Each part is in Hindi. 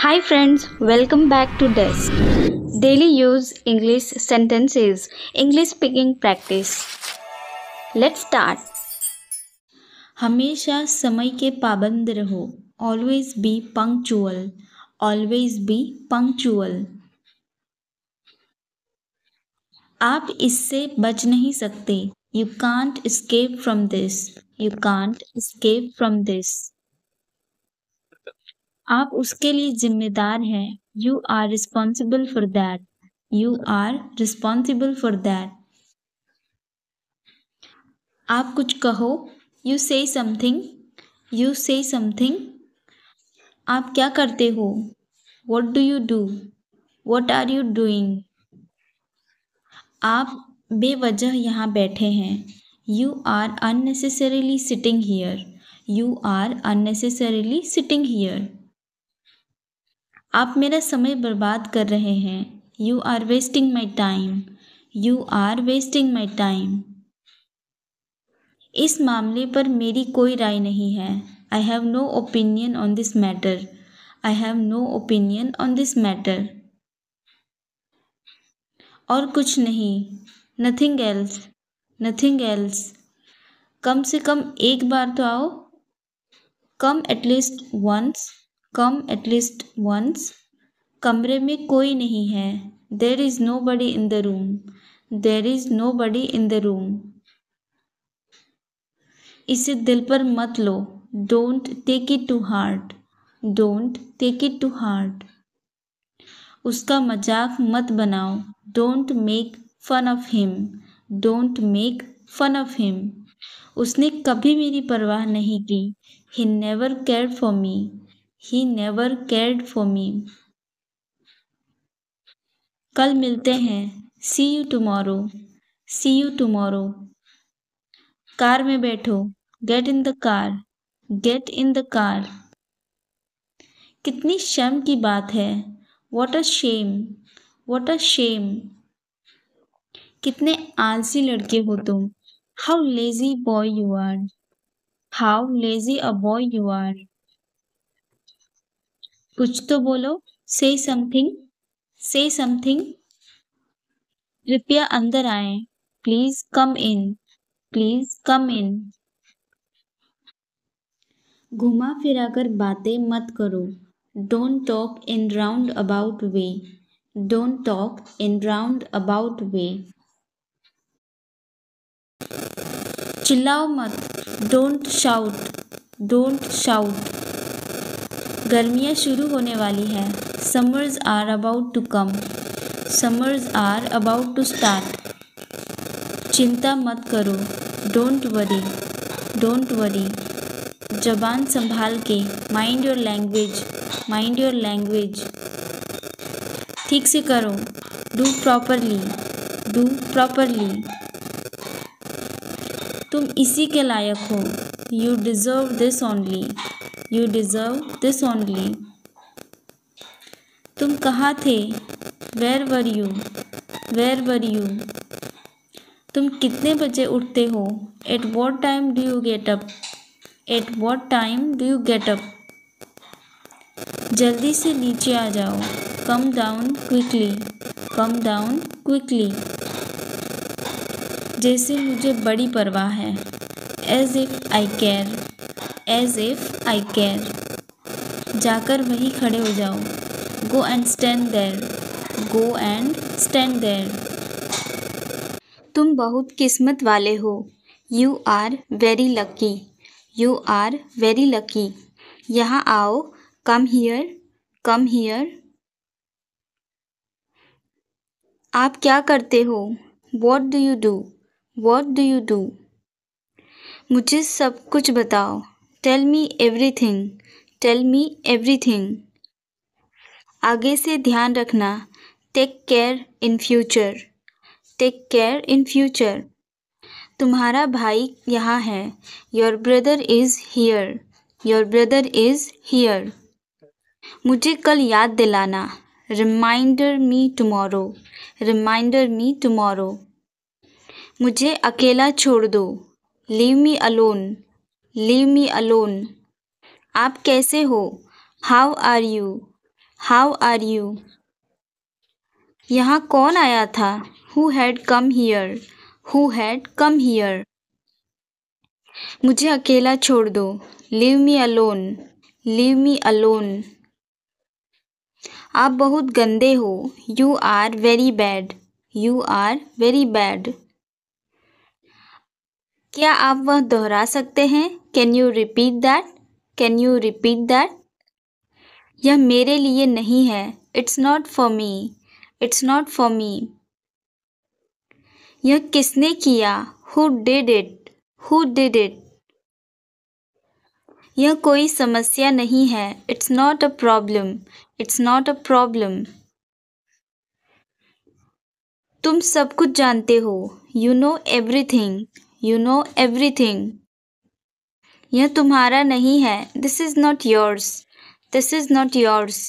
Hi friends, welcome back to Desk. Daily use English sentences, English speaking practice. Let's start. हमेशा समय के पाबंद रहो. Always be punctual. Always be punctual. आप इससे बच नहीं सकते. You can't escape from this. You can't escape from this. आप उसके लिए जिम्मेदार हैं. You are responsible for that. You are responsible for that. आप कुछ कहो. You say something. You say something. आप क्या करते हो? What do you do? What are you doing? आप बेवजह यहाँ बैठे हैं. You are unnecessarily sitting here. You are unnecessarily sitting here. आप मेरा समय बर्बाद कर रहे हैं. You are wasting my time. You are wasting my time. इस मामले पर मेरी कोई राय नहीं है. I have no opinion on this matter. I have no opinion on this matter. और कुछ नहीं. Nothing else. Nothing else. कम से कम एक बार तो आओ. Come at least once. Come at least once. कमरे में कोई नहीं है. There is nobody in the room. There is nobody in the room. इसे दिल पर मत लो. Don't take it to heart. Don't take it to heart. उसका मजाक मत बनाओ. Don't make fun of him. Don't make fun of him. उसने कभी मेरी परवाह नहीं की. He never cared for me. He never cared for me. कल मिलते हैं. See you tomorrow. See you tomorrow. Car में बैठो. Get in the car. Get in the car. कितनी शर्म की बात है. What a shame. What a shame. कितने आलसी लड़के हो तुम. How lazy boy you are. How lazy a boy you are. कुछ तो बोलो. Say something. Say something. कृपया अंदर आएं. Please come in. Please come in. घुमा फिराकर बातें मत करो. Don't talk in roundabout way. Don't talk in roundabout way. चिल्लाओ मत. Don't shout. Don't shout. गर्मियाँ शुरू होने वाली हैं. Summers are about to come. Summers are about to start. चिंता मत करो. Don't worry. Don't worry. जबान संभाल के. Mind your language. Mind your language. ठीक से करो. Do properly. Do properly. तुम इसी के लायक हो. You deserve this only. You deserve this only. तुम कहाँ थे? Where were you? Where were you? तुम कितने बजे उठते हो? At what time do you get up? At what time do you get up? जल्दी से नीचे आ जाओ. Come down quickly. Come down quickly. जैसे मुझे बड़ी परवाह है. As if I care. As if I care. जाकर वहीं खड़े हो जाओ. Go and stand there. Go and stand there. तुम बहुत किस्मत वाले हो. You are very lucky. You are very lucky. यहाँ आओ. Come here. Come here. आप क्या करते हो? What do you do? What do you do? मुझे सब कुछ बताओ. Tell me everything. Tell me everything. आगे से ध्यान रखना. Take care in future. Take care in future. तुम्हारा भाई यहाँ है. Your brother is here. Your brother is here. मुझे कल याद दिलाना. Reminder me tomorrow. Reminder me tomorrow. मुझे अकेला छोड़ दो. Leave me alone. Leave me alone. आप कैसे हो? How are you? How are you? यहाँ कौन आया था? Who had come here? Who had come here? मुझे अकेला छोड़ दो। Leave me alone. Leave me alone. आप बहुत गंदे हो। You are very bad. You are very bad. क्या आप वह दोहरा सकते हैं? Can you repeat that? Can you repeat that? यह मेरे लिए नहीं है। It's not for me. It's not for me. यह किसने किया? Who did it? Who did it? यह कोई समस्या नहीं है। It's not a problem. It's not a problem. तुम सब कुछ जानते हो। You know everything. You know everything. यह तुम्हारा नहीं है। This is not yours. This is not yours.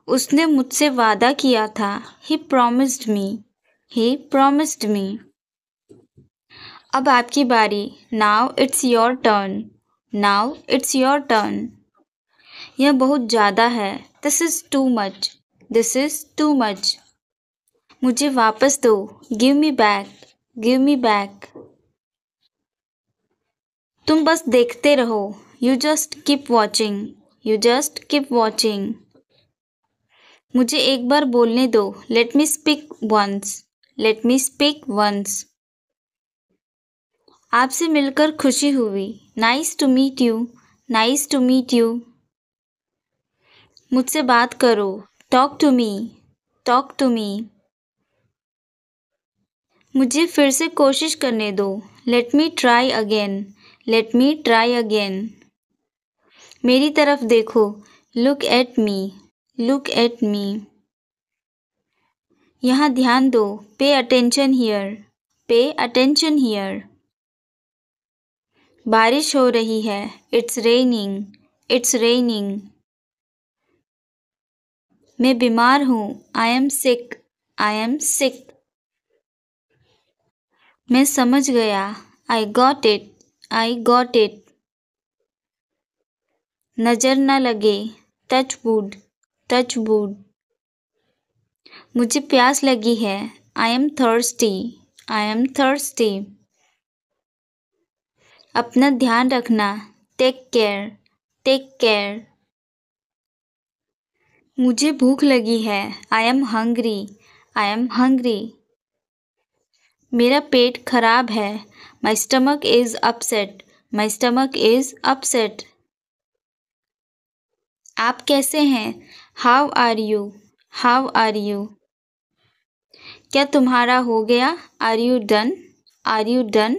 उसने मुझसे वादा किया था। He promised me. He promised मी। अब आपकी बारी। Now it's your turn. Now it's your turn. यह बहुत ज़्यादा है। This is too much. This is too much. मुझे वापस दो। Give me back. Give me back. तुम बस देखते रहो। You just keep watching. You just keep watching. मुझे एक बार बोलने दो। Let me speak once. Let me speak once. आपसे मिलकर खुशी हुई। Nice to meet you. Nice to meet you. मुझसे बात करो। Talk to me. Talk to me. मुझे फिर से कोशिश करने दो। Let me try again. Let me try again. मेरी तरफ देखो। Look at me. Look at me. यहाँ ध्यान दो। Pay attention here. Pay attention here. बारिश हो रही है। It's raining. It's raining. मैं बीमार हूँ। I am sick. I am sick. मैं समझ गया। I got it. I got it. नज़र न लगे। Touch wood. Touch wood. मुझे प्यास लगी है। I am thirsty. I am thirsty. अपना ध्यान रखना। Take care. Take care. मुझे भूख लगी है। I am hungry. I am hungry. मेरा पेट खराब है। My stomach is upset. My stomach is upset. आप कैसे हैं? How are you? How are you? क्या तुम्हारा हो गया? Are you done? Are you done?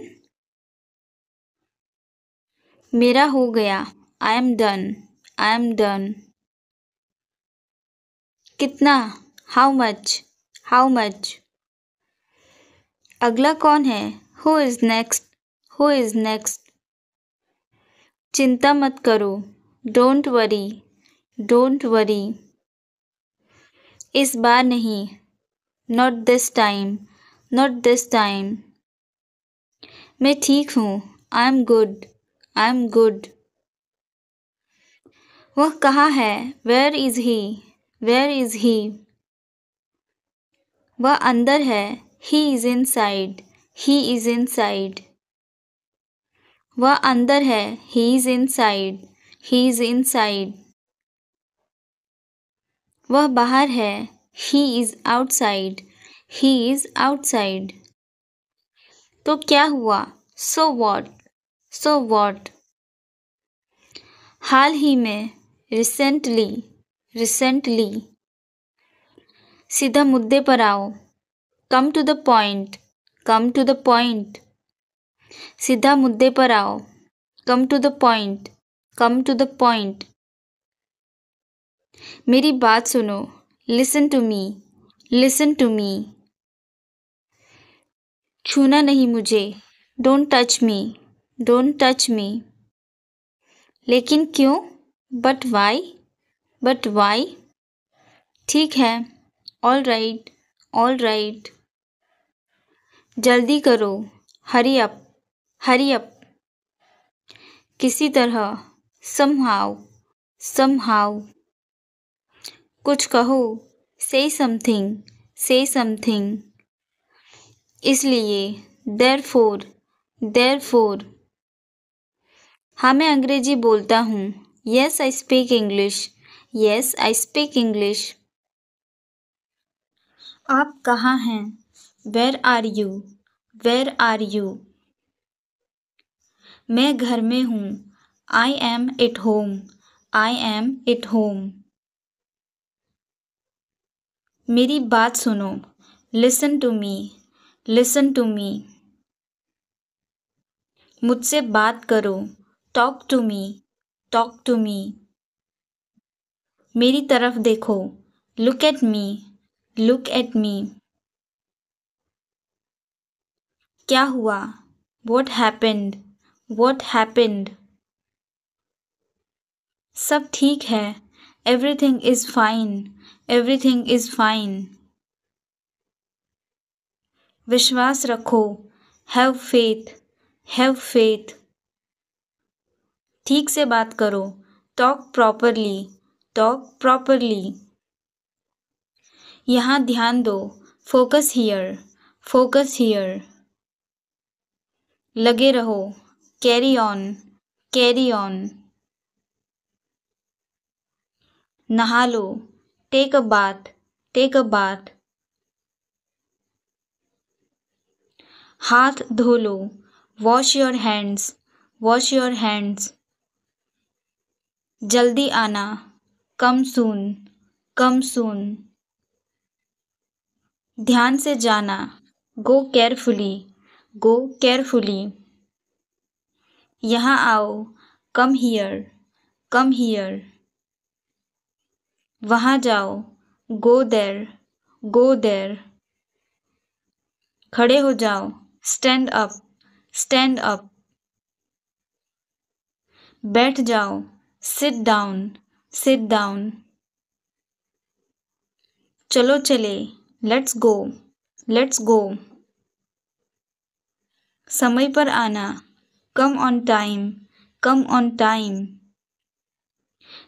मेरा हो गया। I am done. I am done. कितना? How much? How much? अगला कौन है? Who is next? Who is next? चिंता मत करो। Don't worry. Don't worry. इस बार नहीं। Not this time. Not this time. मैं ठीक हूँ। I am good. I am good. वह कहाँ है? Where is he? Where is he? वह अंदर है। He is inside. He is inside. वह अंदर है। He is inside. He is inside. वह बाहर है। He is outside. He is outside. तो क्या हुआ? So what? So what? हाल ही में। रिसेंटली। रिसेंटली। सीधा मुद्दे पर आओ। Come to the point. Come to the point. सीधा मुद्दे पर आओ। Come to the point. Come to the point. मेरी बात सुनो। Listen to me. Listen to me. छूना नहीं मुझे। Don't touch me. Don't touch me. लेकिन क्यों? But why? But why? ठीक है। All right. All right. जल्दी करो। Hurry up. Hurry up. किसी तरह। समहाउ। समहाउ। कुछ कहो, say something, say something. इसलिए, therefore, therefore. हाँ मैं अंग्रेजी बोलता हूँ. Yes, I speak English. Yes, I speak English. आप कहाँ हैं? Where are you? Where are you? मैं घर में हूँ. I am at home. I am at home. मेरी बात सुनो. Listen to me. Listen to me. मुझसे बात करो. Talk to me. Talk to me. मेरी तरफ देखो. Look at me. Look at me. क्या हुआ? What happened? What happened? सब ठीक है. Everything is fine. Everything is fine. विश्वास रखो. Have faith. Have faith. ठीक से बात करो. Talk properly. Talk properly. यहाँ ध्यान दो. Focus here. Focus here. लगे रहो. Carry on. Carry on. नहा लो. Take a bath. Take a bath. हाथ धो लो. Wash your hands. Wash your hands. जल्दी आना. Come soon. Come soon. ध्यान से जाना. Go carefully. Go carefully. यहाँ आओ. Come here. Come here. वहाँ जाओ. Go there. Go there. खड़े हो जाओ. Stand up. Stand up. बैठ जाओ. Sit down. Sit down. चलो चले. Let's go. Let's go. समय पर आना. Come on time. Come on time.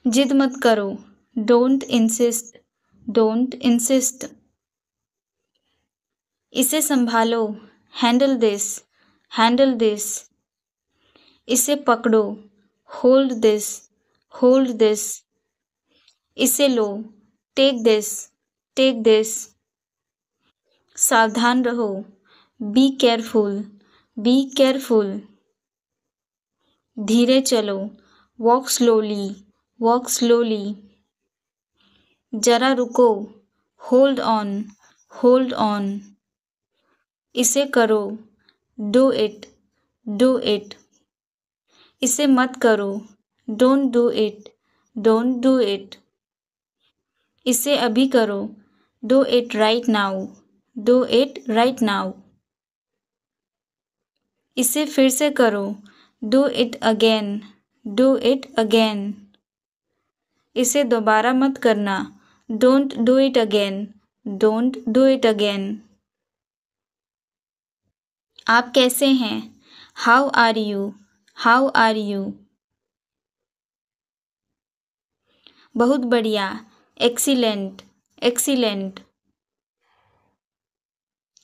जिद मत करो. Don't insist. Don't insist. इसे संभालो. Handle this. Handle this. इसे पकड़ो. Hold this. Hold this. इसे लो. Take this. Take this. सावधान रहो. Be careful. Be careful. धीरे चलो. Walk slowly. Walk slowly. जरा रुको. Hold on. Hold on. इसे करो. Do it. Do it. इसे मत करो. Don't do it. Don't do it. इसे अभी करो. Do it right now. Do it right now. इसे फिर से करो. Do it again. Do it again. इसे दोबारा मत करना. Don't do it again. Don't do it again. आप कैसे हैं? How are you? How are you? बहुत बढ़िया. Excellent. Excellent.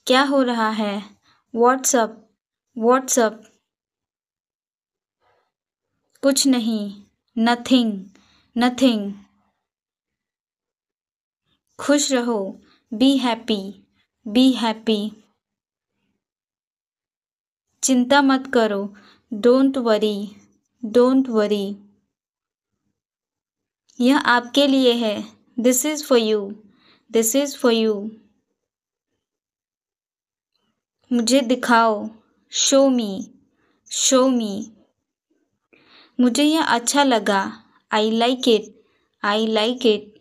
क्या हो रहा है? What's up? What's up? कुछ नहीं. Nothing. Nothing. खुश रहो. Be happy. Be happy. चिंता मत करो. Don't worry. Don't worry. यह आपके लिए है. This is for you. This is for you. मुझे दिखाओ. Show me. Show me. मुझे यह अच्छा लगा. I like it. I like it.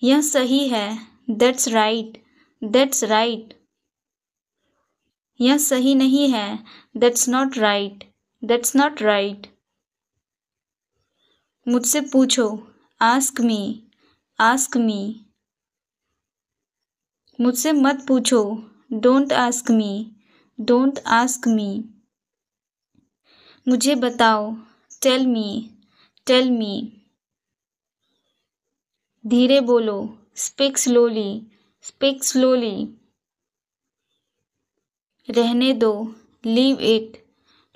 यह सही है. That's right. That's right. यह सही नहीं है. That's not right. That's not right. मुझसे पूछो. Ask me. Ask me. मुझसे मत पूछो. Don't ask me. Don't ask me. मुझे बताओ. Tell me. Tell me. धीरे बोलो, स्पीक स्लोली, स्पीक स्लोली। रहने दो, लीव इट,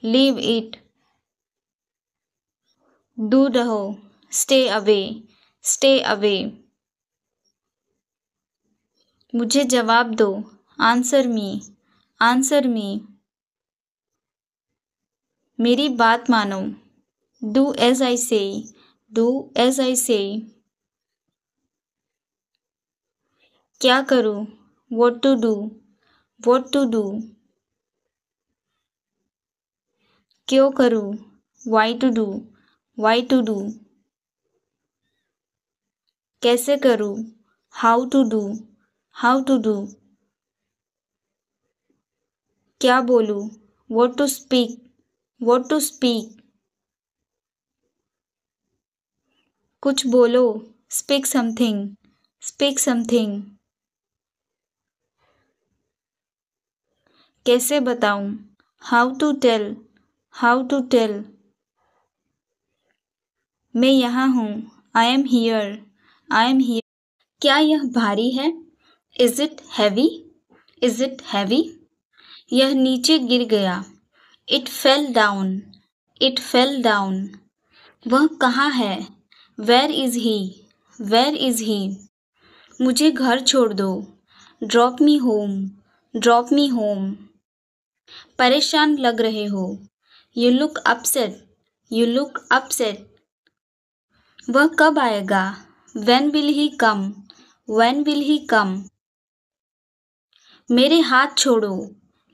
लीव इट। दूर रहो, स्टे अवे, स्टे अवे। मुझे जवाब दो, आंसर मी, आंसर मी। मेरी बात मानो, डू एज आई से, डू एज आई से। क्या करूं, what to do, what to do. क्यों करूं, why to do, why to do. कैसे करूं, how to do, how to do. क्या बोलूं, what to speak, what to speak. कुछ बोलो, स्पीक समथिंग, स्पीक समथिंग। कैसे बताऊं, how to tell, how to tell. मैं यहाँ हूँ, I am here, I am here. क्या यह भारी है, is it heavy, is it heavy. यह नीचे गिर गया, it fell down, it fell down. वह कहाँ है, where is he, where is he. मुझे घर छोड़ दो, drop me home, drop me home. परेशान लग रहे हो, you look upset, you look upset. वह कब आएगा, when will he come, when will he come. मेरे हाथ छोड़ो,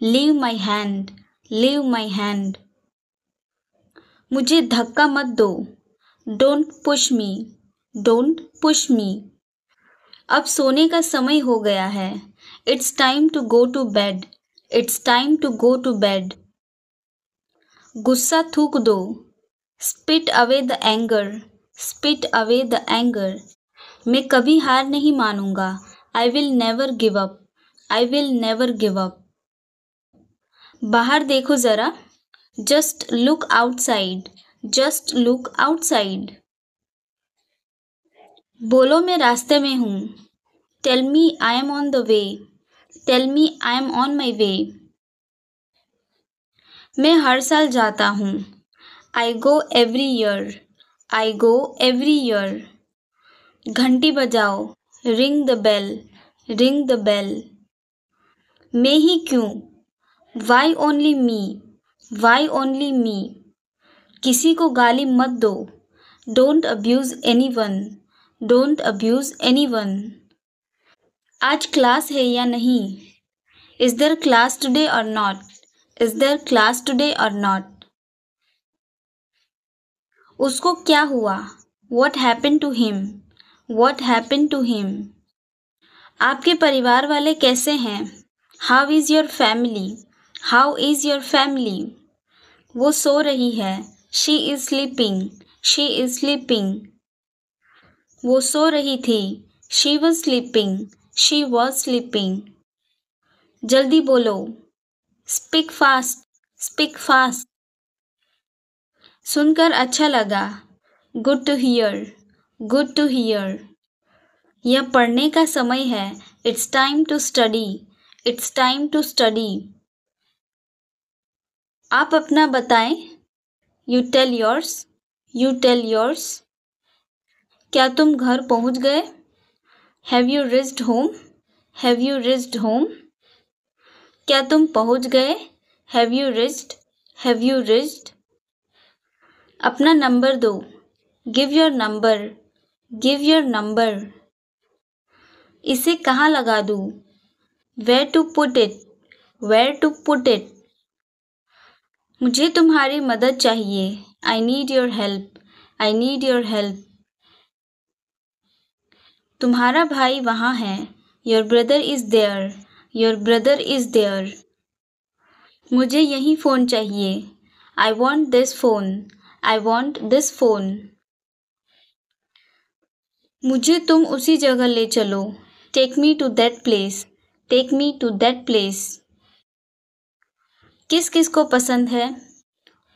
leave my hand, leave my hand. मुझे धक्का मत दो, don't push me, don't push me. अब सोने का समय हो गया है, it's time to go to bed, it's time to go to bed. गुस्सा थूक दो, spit away the anger, spit away the anger. मैं कभी हार नहीं मानूंगा, I will never give up, I will never give up. बाहर देखो जरा, just look outside, just look outside. बोलो मैं रास्ते में हूँ, tell me I am on the way, tell me I am on my way. मैं हर साल जाता हूँ, I go every year, I go every year. घंटी बजाओ, ring the bell, ring the bell. मैं ही क्यों, why only me, why only me. किसी को गाली मत दो, don't abuse any one, don't abuse any one. आज क्लास है या नहीं, is there class today or not, is there class today or not. उसको क्या हुआ, what happen to him, what happen to him. आपके परिवार वाले कैसे हैं, how is your family, how is your family. वो सो रही है, she is sleeping, she is sleeping. वो सो रही थी, she was sleeping, she was sleeping. जल्दी बोलो, स्पीक फास्ट, स्पीक फास्ट। सुनकर अच्छा लगा, good to hear, good to hear. यह पढ़ने का समय है, it's time to study, it's time to study. आप अपना बताएं, you tell yours, you tell yours. क्या तुम घर पहुंच गए, have you reached home, have you reached home. क्या तुम पहुंच गए, have you reached, have you reached. अपना नंबर दो, give your number, give your number. इसे कहाँ लगा दूँ, where to put it, where to put it. मुझे तुम्हारी मदद चाहिए, I need your help, I need your help. तुम्हारा भाई वहाँ है, your brother is there, your brother is there. मुझे यही फ़ोन चाहिए, I want this phone, I want this phone. मुझे तुम उसी जगह ले चलो, take me to that place, take me to that place. किस किस को पसंद है,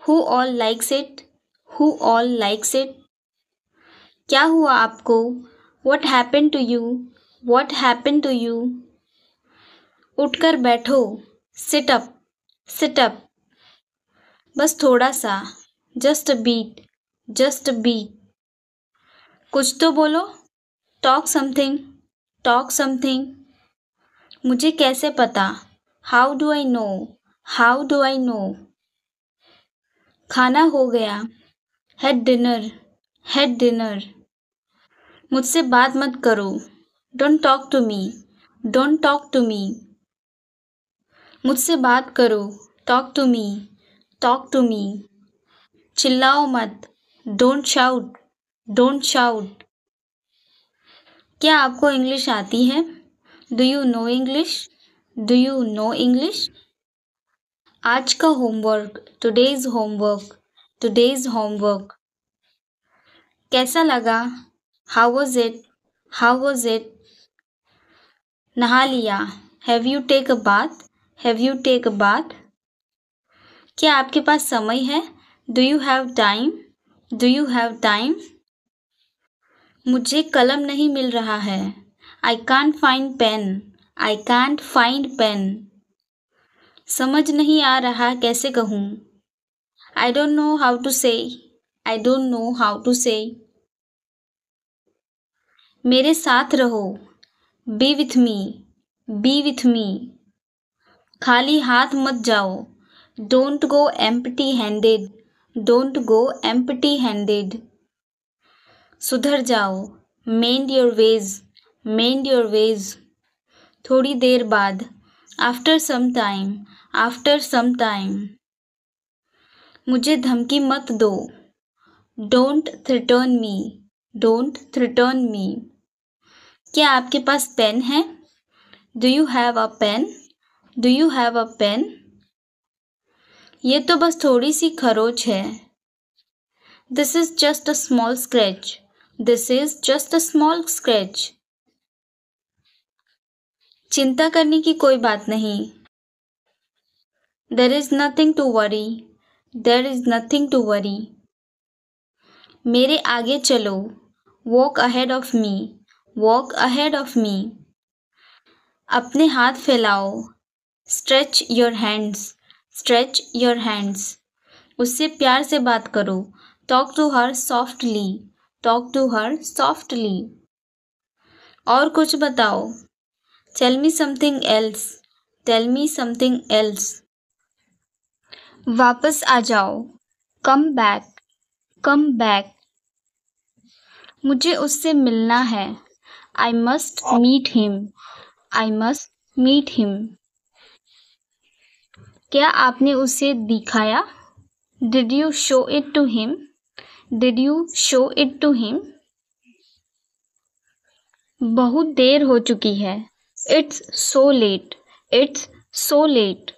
who all likes it, who all likes it. क्या हुआ आपको, What happened to you? What happened to you? उठकर बैठो. Sit up. Sit up. बस थोड़ा सा. Just a bit. Just a bit. कुछ तो बोलो. Talk something. Talk something. मुझे कैसे पता? How do I know? How do I know? खाना हो गया. Had dinner. Had dinner. मुझसे बात मत करो. Don't talk to me. Don't talk to me. मुझसे बात करो. Talk to me. Talk to me. चिल्लाओ मत. Don't shout. Don't shout. क्या आपको इंग्लिश आती है? Do you know English? Do you know English? आज का homework. Today's homework. Today's homework. कैसा लगा? How was it? How was it? नहा लिया. Have you take a bath? Have you take a bath? क्या आपके पास समय है? Do you have time? Do you have time? मुझे कलम नहीं मिल रहा है. I can't find pen. I can't find pen. समझ नहीं आ रहा कैसे कहूँ. I don't know how to say. I don't know how to say. मेरे साथ रहो. Be with me. Be with me. खाली हाथ मत जाओ. Don't go empty-handed. Don't go empty-handed. सुधर जाओ. Mend your ways. Mend your ways. थोड़ी देर बाद. After some time. After some time. मुझे धमकी मत दो. Don't threaten me. Don't threaten me. क्या आपके पास पेन है? Do you have a pen? Do you have a pen? ये तो बस थोड़ी सी खरोच है. This is just a small scratch. This is just a small scratch. चिंता करने की कोई बात नहीं. There is nothing to worry. There is nothing to worry. मेरे आगे चलो. Walk ahead of me. Walk ahead of me. अपने हाथ फैलाओ. Stretch your hands. Stretch your hands. उससे प्यार से बात करो. Talk to her softly. Talk to her softly. और कुछ बताओ. Tell me something else. Tell me something else. वापस आ जाओ. Come back. Come back. मुझे उससे मिलना है. I must meet him. I must meet him. क्या आपने उसे दिखाया? Did you show it to him? Did you show it to him? बहुत देर हो चुकी है. It's so late. It's so late.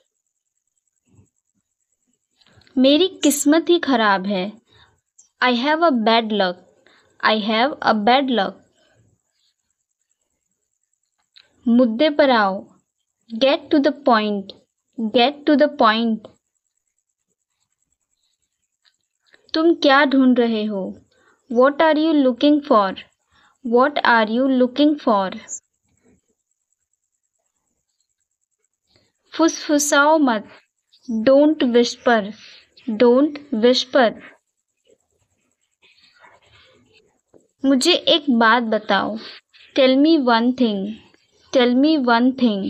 मेरी किस्मत ही खराब है. I have a bad luck. I have a bad luck. मुद्दे पर आओ. Get to the point. Get to the point. तुम क्या ढूंढ रहे हो? What are you looking for? What are you looking for? फुसफुसाओ मत. Don't whisper. Don't whisper. मुझे एक बात बताओ. Tell me one thing. Tell me one thing.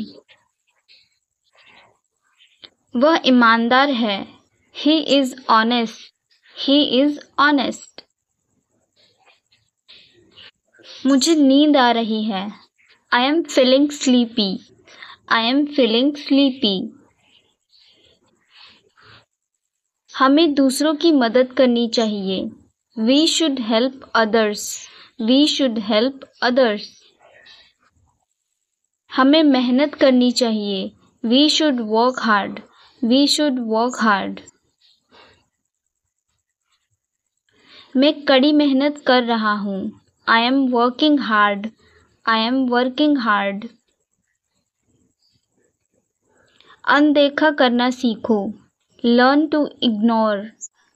वह ईमानदार है. He is honest. He is honest. मुझे नींद आ रही है. I am feeling sleepy. I am feeling sleepy. हमें दूसरों की मदद करनी चाहिए. We should help others. We should help others. हमें मेहनत करनी चाहिए. We should work hard. We should work hard. मैं कड़ी मेहनत कर रहा हूँ. I am working hard. I am working hard. अनदेखा करना सीखो. Learn to ignore.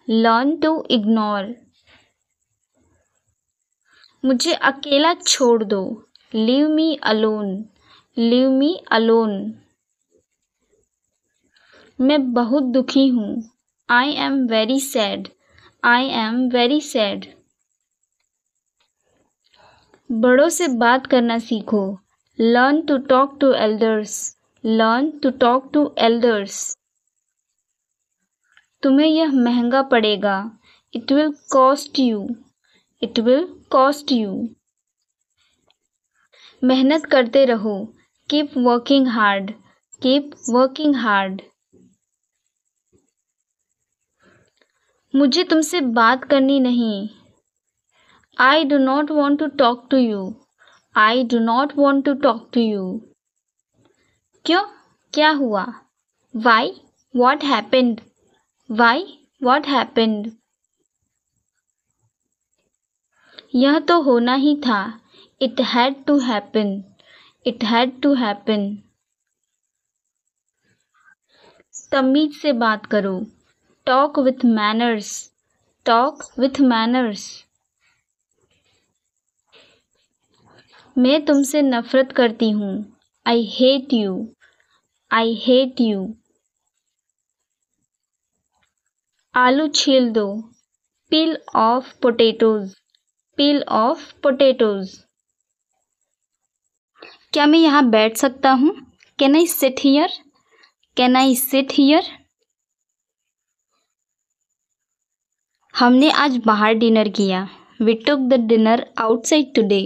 Learn to ignore. मुझे अकेला छोड़ दो। Leave me alone, leave me alone. मैं बहुत दुखी हूँ। I am very sad, I am very sad. बड़ों से बात करना सीखो। Learn to talk to elders, learn to talk to elders. तुम्हें यह महंगा पड़ेगा। It will cost you, it will cost you. मेहनत करते रहो। Keep working hard, keep working hard. मुझे तुमसे बात करनी नहीं। I do not want to talk to you, I do not want to talk to you. क्यों, क्या हुआ? Why, what happened, why, what happened. यह तो होना ही था। It had to happen, it had to happen. तमीज से बात करो। Talk with manners, talk with manners. मैं तुमसे नफरत करती हूँ। I hate you, I hate you. आलू छील दो। Peel off potatoes, peel off potatoes. क्या मैं यहाँ बैठ सकता हूँ? Can I sit here, can I sit here. हमने आज बाहर डिनर किया। We took the dinner outside today,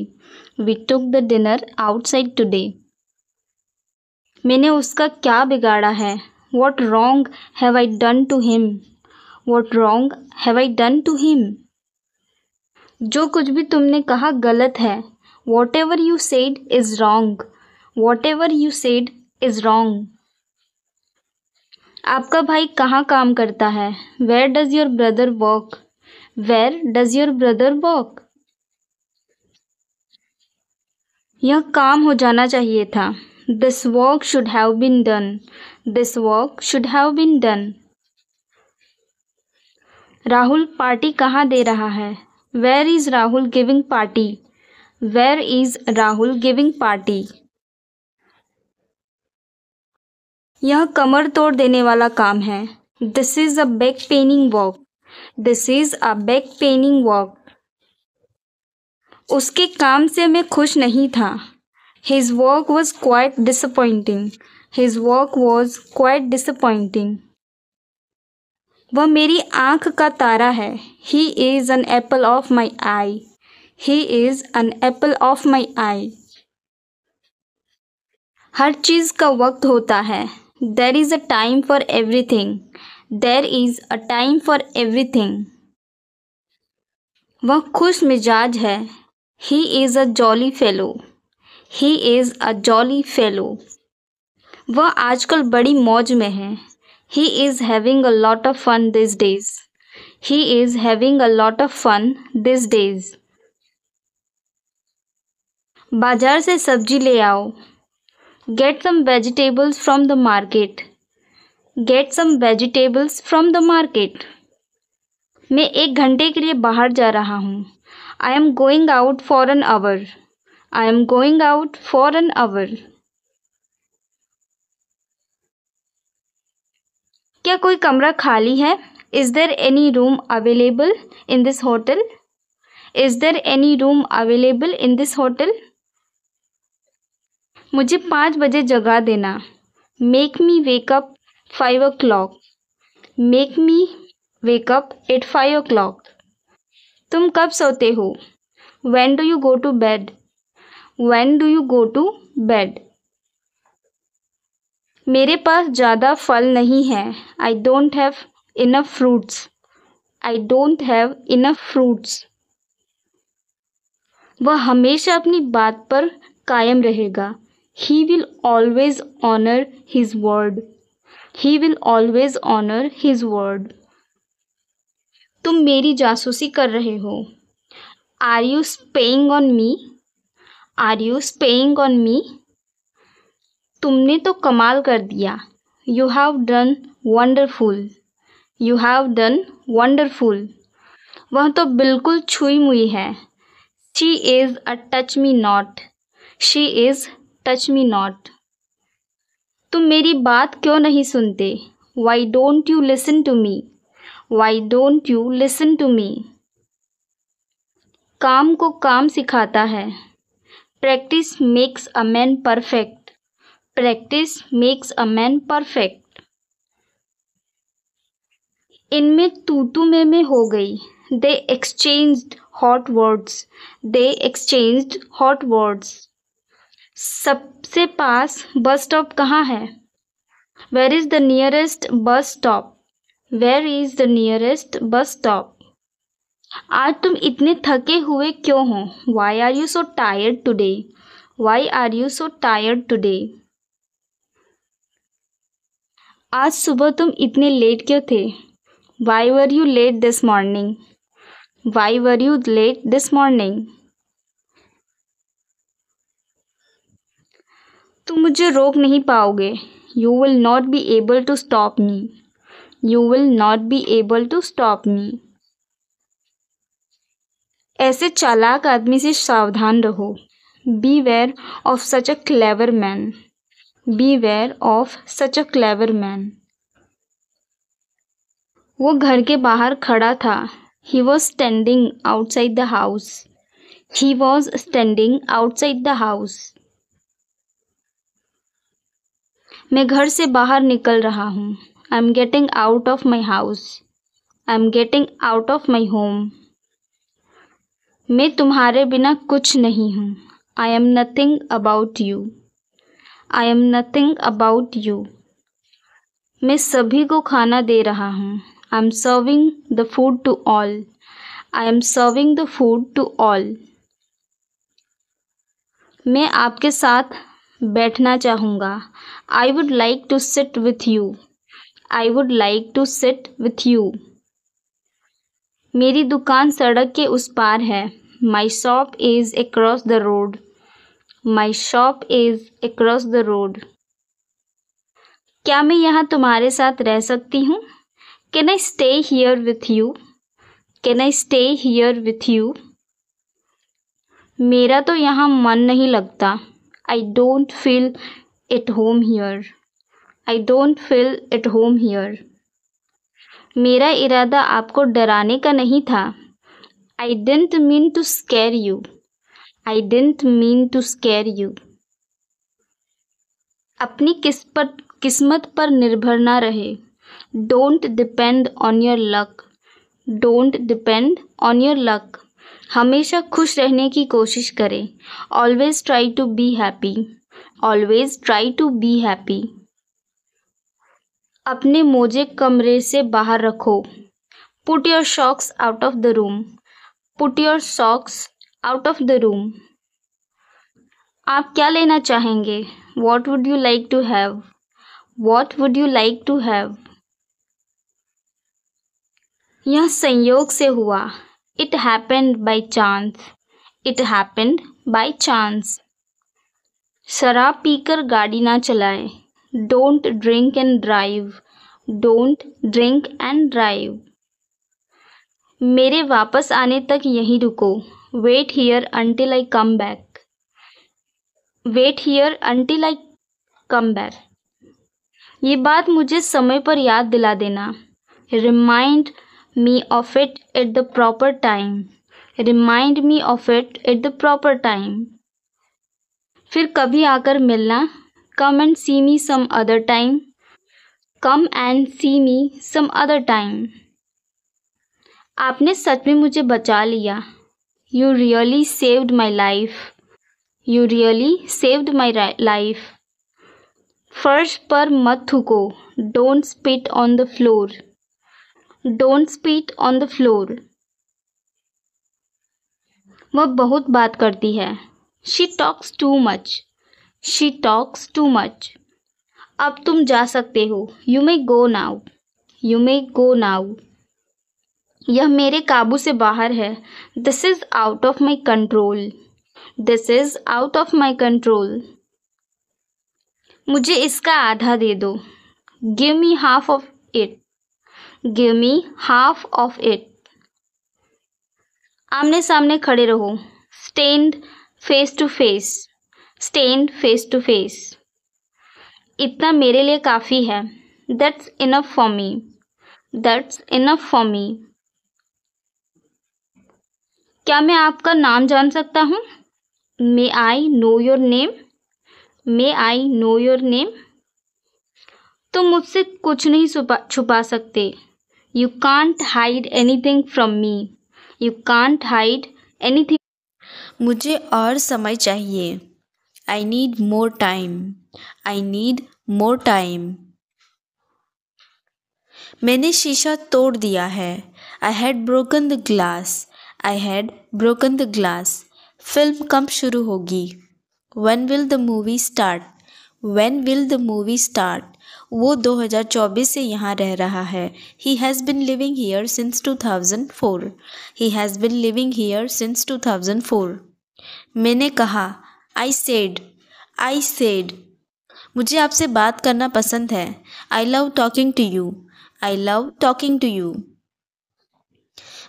we took the dinner outside today. मैंने उसका क्या बिगाड़ा है? What wrong have I done to him, what wrong have I done to him. जो कुछ भी तुमने कहा गलत है। Whatever you said is wrong, whatever you said is wrong. आपका भाई कहाँ काम करता है? Where does your brother work, where does your brother work. यह काम हो जाना चाहिए था। This work should have been done, this work should have been done. Rahul party कहाँ दे रहा है? Where is Rahul giving party, where is Rahul giving party. यह कमर तोड़ देने वाला काम है। This is a back paining work, this is a back paining work. उसके काम से मैं खुश नहीं था। His work was quite disappointing, his work was quite disappointing. वह मेरी आँख का तारा है। He is an apple of my eye, he is an apple of my eye. हर चीज़ का वक्त होता है। There is a time for everything, there is a time for everything. वह खुश मिजाज है। He is a jolly fellow, he is a jolly fellow. वह आजकल बड़ी मौज में है। He is having a lot of fun this days, he is having a lot of fun this days. बाजार से सब्जी ले आओ। Get some vegetables from the market, get some vegetables from the market. मैं 1 घंटे के लिए बाहर जा रहा हूँ। I am going out for an hour, I am going out for an hour. क्या कोई कमरा खाली है? Is there any room available in this hotel, is there any room available in this hotel. मुझे 5 बजे जगा देना। Make me wake up 5 o'clock, make me wake up at 5 o'clock। तुम कब सोते हो? When do you go to bed, when do you go to bed। मेरे पास ज़्यादा फल नहीं है। I don't have enough fruits, I don't have enough fruits। वह हमेशा अपनी बात पर कायम रहेगा। He will always honor his word, he will always honor his word। तुम मेरी जासूसी कर रहे हो। Are you spying on me, are you spying on me। तुमने तो कमाल कर दिया। You have done wonderful, you have done wonderful। वह तो बिल्कुल छुई मुई है। She is a touch me not, she is touch me not. तुम मेरी बात क्यों नहीं सुनते? Why don't you listen to me, why don't you listen to me. काम को काम सिखाता है, practice makes a man perfect, practice makes a man perfect. इनमें तू में हो गई, they exchanged hot words, they exchanged hot words. सबसे पास बस स्टॉप कहाँ है? Where is the nearest bus stop, where is the nearest bus stop. आज तुम इतने थके हुए क्यों हो? Why are you so tired today, why are you so tired today. आज सुबह तुम इतने लेट क्यों थे? Why were you late this morning, why were you late this morning. तुम मुझे रोक नहीं पाओगे, you will not be able to stop me, you will not be able to stop me. ऐसे चालाक आदमी से सावधान रहो, beware of such a clever man, beware of such a clever man. वो घर के बाहर खड़ा था, he was standing outside the house, he was standing outside the house. मैं घर से बाहर निकल रहा हूँ, I am getting out of my house, I am getting out of my home. मैं तुम्हारे बिना कुछ नहीं हूँ, I am nothing about you, I am nothing about you. मैं सभी को खाना दे रहा हूँ, I am serving the food to all, I am serving the food to all. मैं आपके साथ बैठना चाहूँगा, I would like to sit with you, I would like to sit with you. मेरी दुकान सड़क के उस पार है, my shop is across the road, my shop is across the road. क्या मैं यहाँ तुम्हारे साथ रह सकती हूँ? Can I stay here with you, can I stay here with you. मेरा तो यहाँ मन नहीं लगता, I don't feel at home here, I don't feel at home here. मेरा इरादा आपको डराने का नहीं था, I didn't mean to scare you, I didn't mean to scare you. अपनी किस्मत पर निर्भर ना रहे, don't depend on your luck, don't depend on your luck. हमेशा खुश रहने की कोशिश करें, always try to be happy, always try to be happy. अपने मोजे कमरे से बाहर रखो, put your socks out of the room, put your socks out of the room. आप क्या लेना चाहेंगे? What would you like to have, what would you like to have. यह संयोग से हुआ, it happened by chance, it happened by chance. शराब पीकर गाड़ी ना चलाएं, don't drink and drive, don't drink and drive. मेरे वापस आने तक यहीं रुको, wait here until I come back, wait here until I come back. ये बात मुझे समय पर याद दिला देना, remind me of it at the proper time, remind me of it at the proper time. फिर कभी आकर मिलना, come and see me some other time, come and see me some other time. आपने सच में मुझे बचा लिया, you really saved my life, you really saved my life. फर्श पर मत थूको, don't spit on the floor, don't spit on the floor. वह बहुत बात करती है, she talks too much, she talks too much. अब तुम जा सकते हो, you may go now, you may go now. यह मेरे काबू से बाहर है, this is out of my control, this is out of my control. मुझे इसका आधा दे दो, give me half of it, give me half of it. आमने सामने खड़े रहो, stand face to face, stand face to face. इतना मेरे लिए काफ़ी है, that's enough for me, that's enough for me. क्या मैं आपका नाम जान सकता हूँ? May I know your name? May I know your name? तुम मुझसे कुछ नहीं छुपा सकते. You can't hide anything from me. You can't hide anything. मुझे और समय चाहिए. I need more time. I need more time. मैंने शीशा तोड़ दिया है. I had broken the glass. I had broken the glass. Film कब शुरू होगी? When will the movie start? When will the movie start? वो 2024 से यहाँ रह रहा है. He has been living here since 2004. He has been living here since 2004. मैंने कहा. I said. मुझे आपसे बात करना पसंद है. I love talking to you. I love talking to you.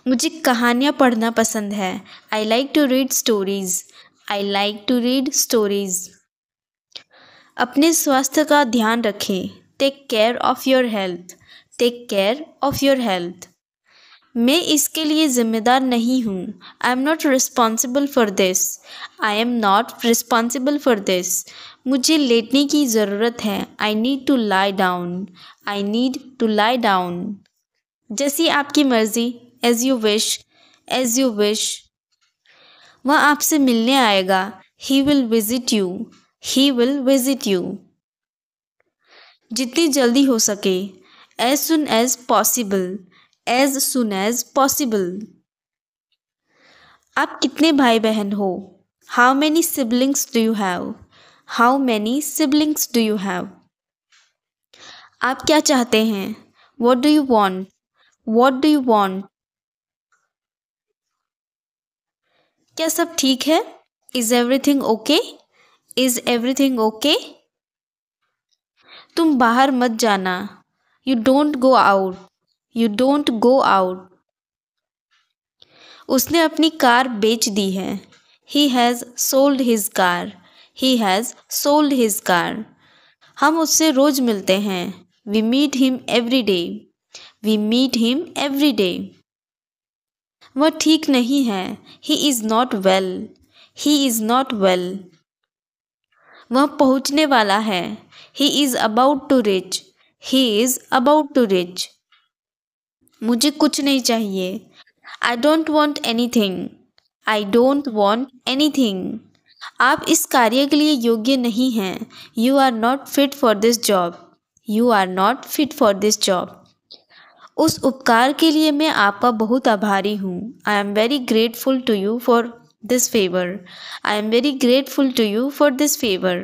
मुझे कहानियाँ पढ़ना पसंद है. I like to read stories. I like to read stories. अपने स्वास्थ्य का ध्यान रखें. Take care of your health. Take care of your health. मैं इसके लिए जिम्मेदार नहीं हूँ. I am not responsible for this. I am not responsible for this. मुझे लेटने की ज़रूरत है. I need to lie down. I need to lie down. जैसी आपकी मर्ज़ी. As you wish. As you wish. वह आपसे मिलने आएगा. He will visit you. He will visit you. जितनी जल्दी हो सके. As soon as possible. As soon as possible. आप कितने भाई बहन हो? How many siblings do you have? How many siblings do you have? आप क्या चाहते हैं? What do you want? What do you want? क्या सब ठीक है? Is everything okay? Is everything okay? तुम बाहर मत जाना. You don't go out. You don't go out. उसने अपनी कार बेच दी है. He has sold his car. He has sold his car. हम उससे रोज मिलते हैं. We meet him every day. We meet him every day. वह ठीक नहीं है. He is not well. He is not well. वह पहुंचने वाला है. He is about to reach. He is about to reach. मुझे कुछ नहीं चाहिए. I don't want anything. I don't want anything. आप इस कार्य के लिए योग्य नहीं हैं. You are not fit for this job. You are not fit for this job. उस उपकार के लिए मैं आपका बहुत आभारी हूँ. I am very grateful to you for this favor. I am very grateful to you for this favor.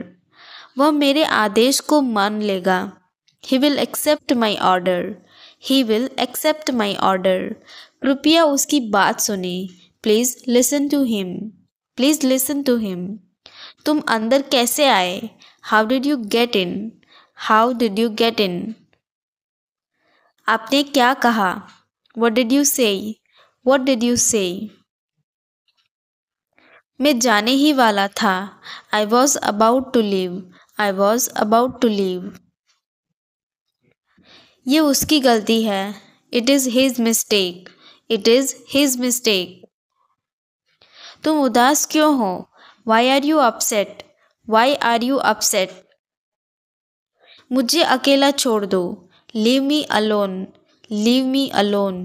वह मेरे आदेश को मान लेगा. He will accept my order. He will accept my order. कृपया उसकी बात सुने. Please listen to him. Please listen to him. तुम अंदर कैसे आए? How did you get in? How did you get in? आपने क्या कहा? What did you say? What did you say? मैं जाने ही वाला था. I was about to leave. I was about to leave. ये उसकी गलती है. It is his mistake. It is his mistake. तुम उदास क्यों हो? Why are you upset? Why are you upset? मुझे अकेला छोड़ दो. Leave me alone. Leave me alone.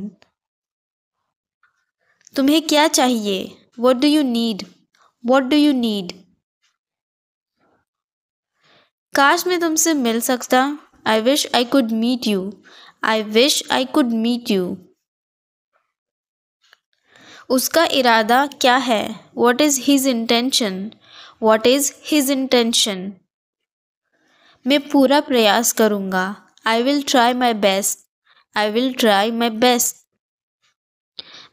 तुम्हें क्या चाहिए? What do you need? What do you need? काश मैं तुमसे मिल सकता. I wish I could meet you. I wish I could meet you. उसका इरादा क्या है? What is his intention? What is his intention? मैं पूरा प्रयास करूँगा. I will try my best. I will try my best.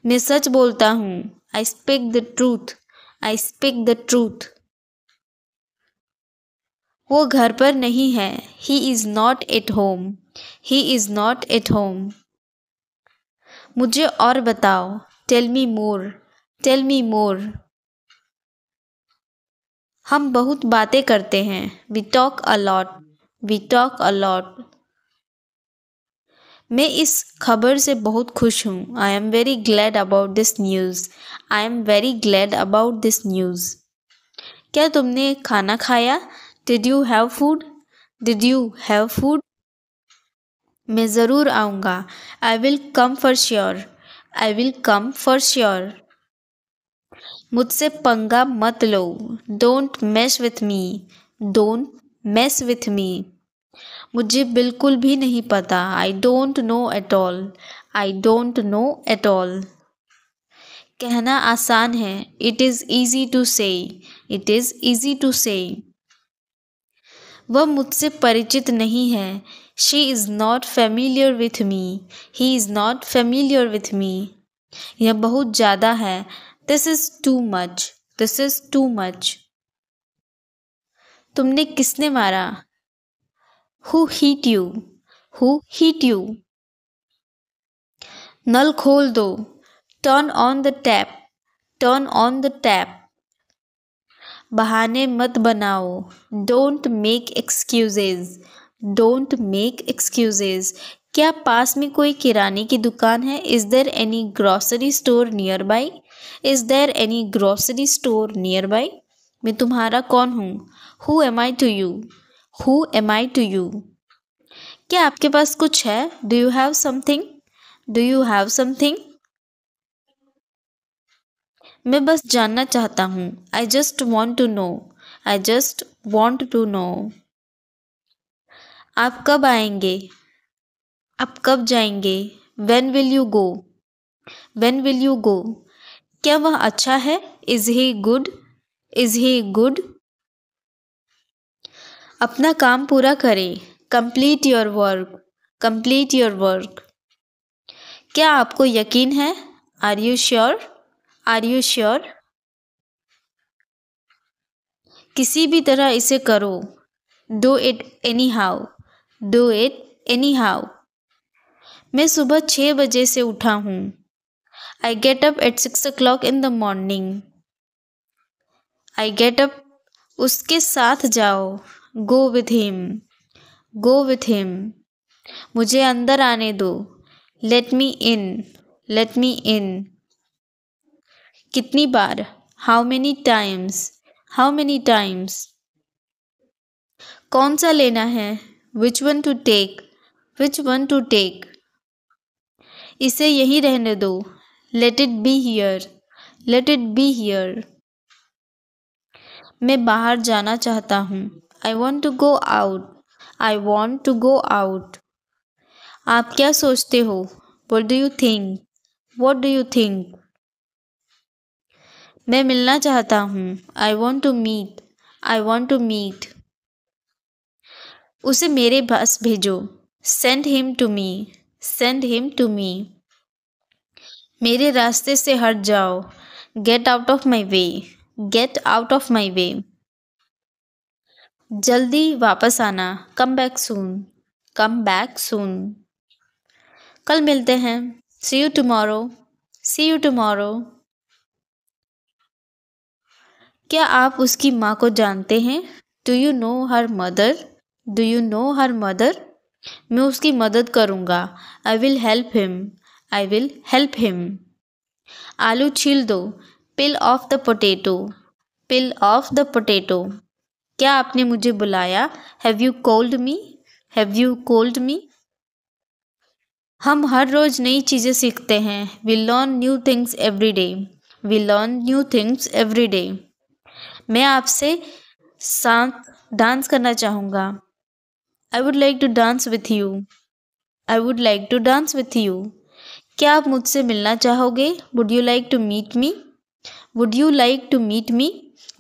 मैं सच बोलता हूँ. I speak the truth. I speak the truth. वो घर पर नहीं है. He is not at home. He is not at home. मुझे और बताओ. Tell me more. Tell me more. हम बहुत बातें करते हैं। We talk a lot. We talk a lot. मैं इस खबर से बहुत खुश हूँ। I am very glad about this news. I am very glad about this news. क्या तुमने खाना खाया? Did you have food? Did you have food? मैं ज़रूर आऊँगा। I will come for sure. I will come for sure. मुझसे पंगा मत लो। Don't mess with me. Don't mess with me. मुझे बिल्कुल भी नहीं पता। I don't know at all. I don't know at all. कहना आसान है। It is easy to say. It is easy to say. वह मुझसे परिचित नहीं है। She is not familiar with me. He is not familiar with me. यह बहुत ज़्यादा है। This is too much. This is too much. तुमने किसने मारा? Who hit you? Who hit you? नल खोल दो। Turn on the tap. Turn on the tap. बहाने मत बनाओ। Don't make excuses. Don't make excuses. क्या पास में कोई किराने की दुकान है? Is there any grocery store nearby? Is there any grocery store nearby? मैं तुम्हारा कौन हूँ? Who am I to you? Who am I to you? क्या आपके पास कुछ है? Do you have something? Do you have something? मैं बस जानना चाहता हूँ। I just want to know. I just want to know. आप कब आएंगे? आप कब जाएंगे? When will you go? When will you go? क्या वह अच्छा है? Is he good? Is he good? अपना काम पूरा करें। Complete your work. Complete your work. क्या आपको यकीन है? Are you sure? Are you sure? किसी भी तरह इसे करो। Do it anyhow. Do it anyhow. मैं सुबह 6 बजे से उठा हूँ। I get up at 6 o'clock in the morning. I get up. उसके साथ जाओ। Go with him. Go with him. मुझे अंदर आने दो। Let me in. Let me in. कितनी बार? How many times? How many times? कौन सा लेना है? Which one to take? Which one to take? इसे यहीं रहने दो। Let it be here. Let it be here. मैं बाहर जाना चाहता हूँ। I want to go out. I want to go out. आप क्या सोचते हो? What do you think? What do you think? मैं मिलना चाहता हूँ। I want to meet. I want to meet. उसे मेरे पास भेजो। Send him to me. Send him to me. मेरे रास्ते से हट जाओ। Get out of my way. Get out of my way. जल्दी वापस आना। Come back soon. Come back soon. कल मिलते हैं। See you tomorrow. See you tomorrow. क्या आप उसकी माँ को जानते हैं? Do you know her mother? Do you know her mother? मैं उसकी मदद करूँगा। I will help him. I will help him. आलू छील दो। Peel off the potato. Peel off the potato. क्या आपने मुझे बुलाया? Have you called me? Have you called me? हम हर रोज़ नई चीज़ें सीखते हैं। We learn new things every day. We learn new things every day. मैं आपसे साथ डांस करना चाहूँगा। I would like to dance with you. I would like to dance with you. क्या आप मुझसे मिलना चाहोगे? Would you like to meet me? Would you like to meet me?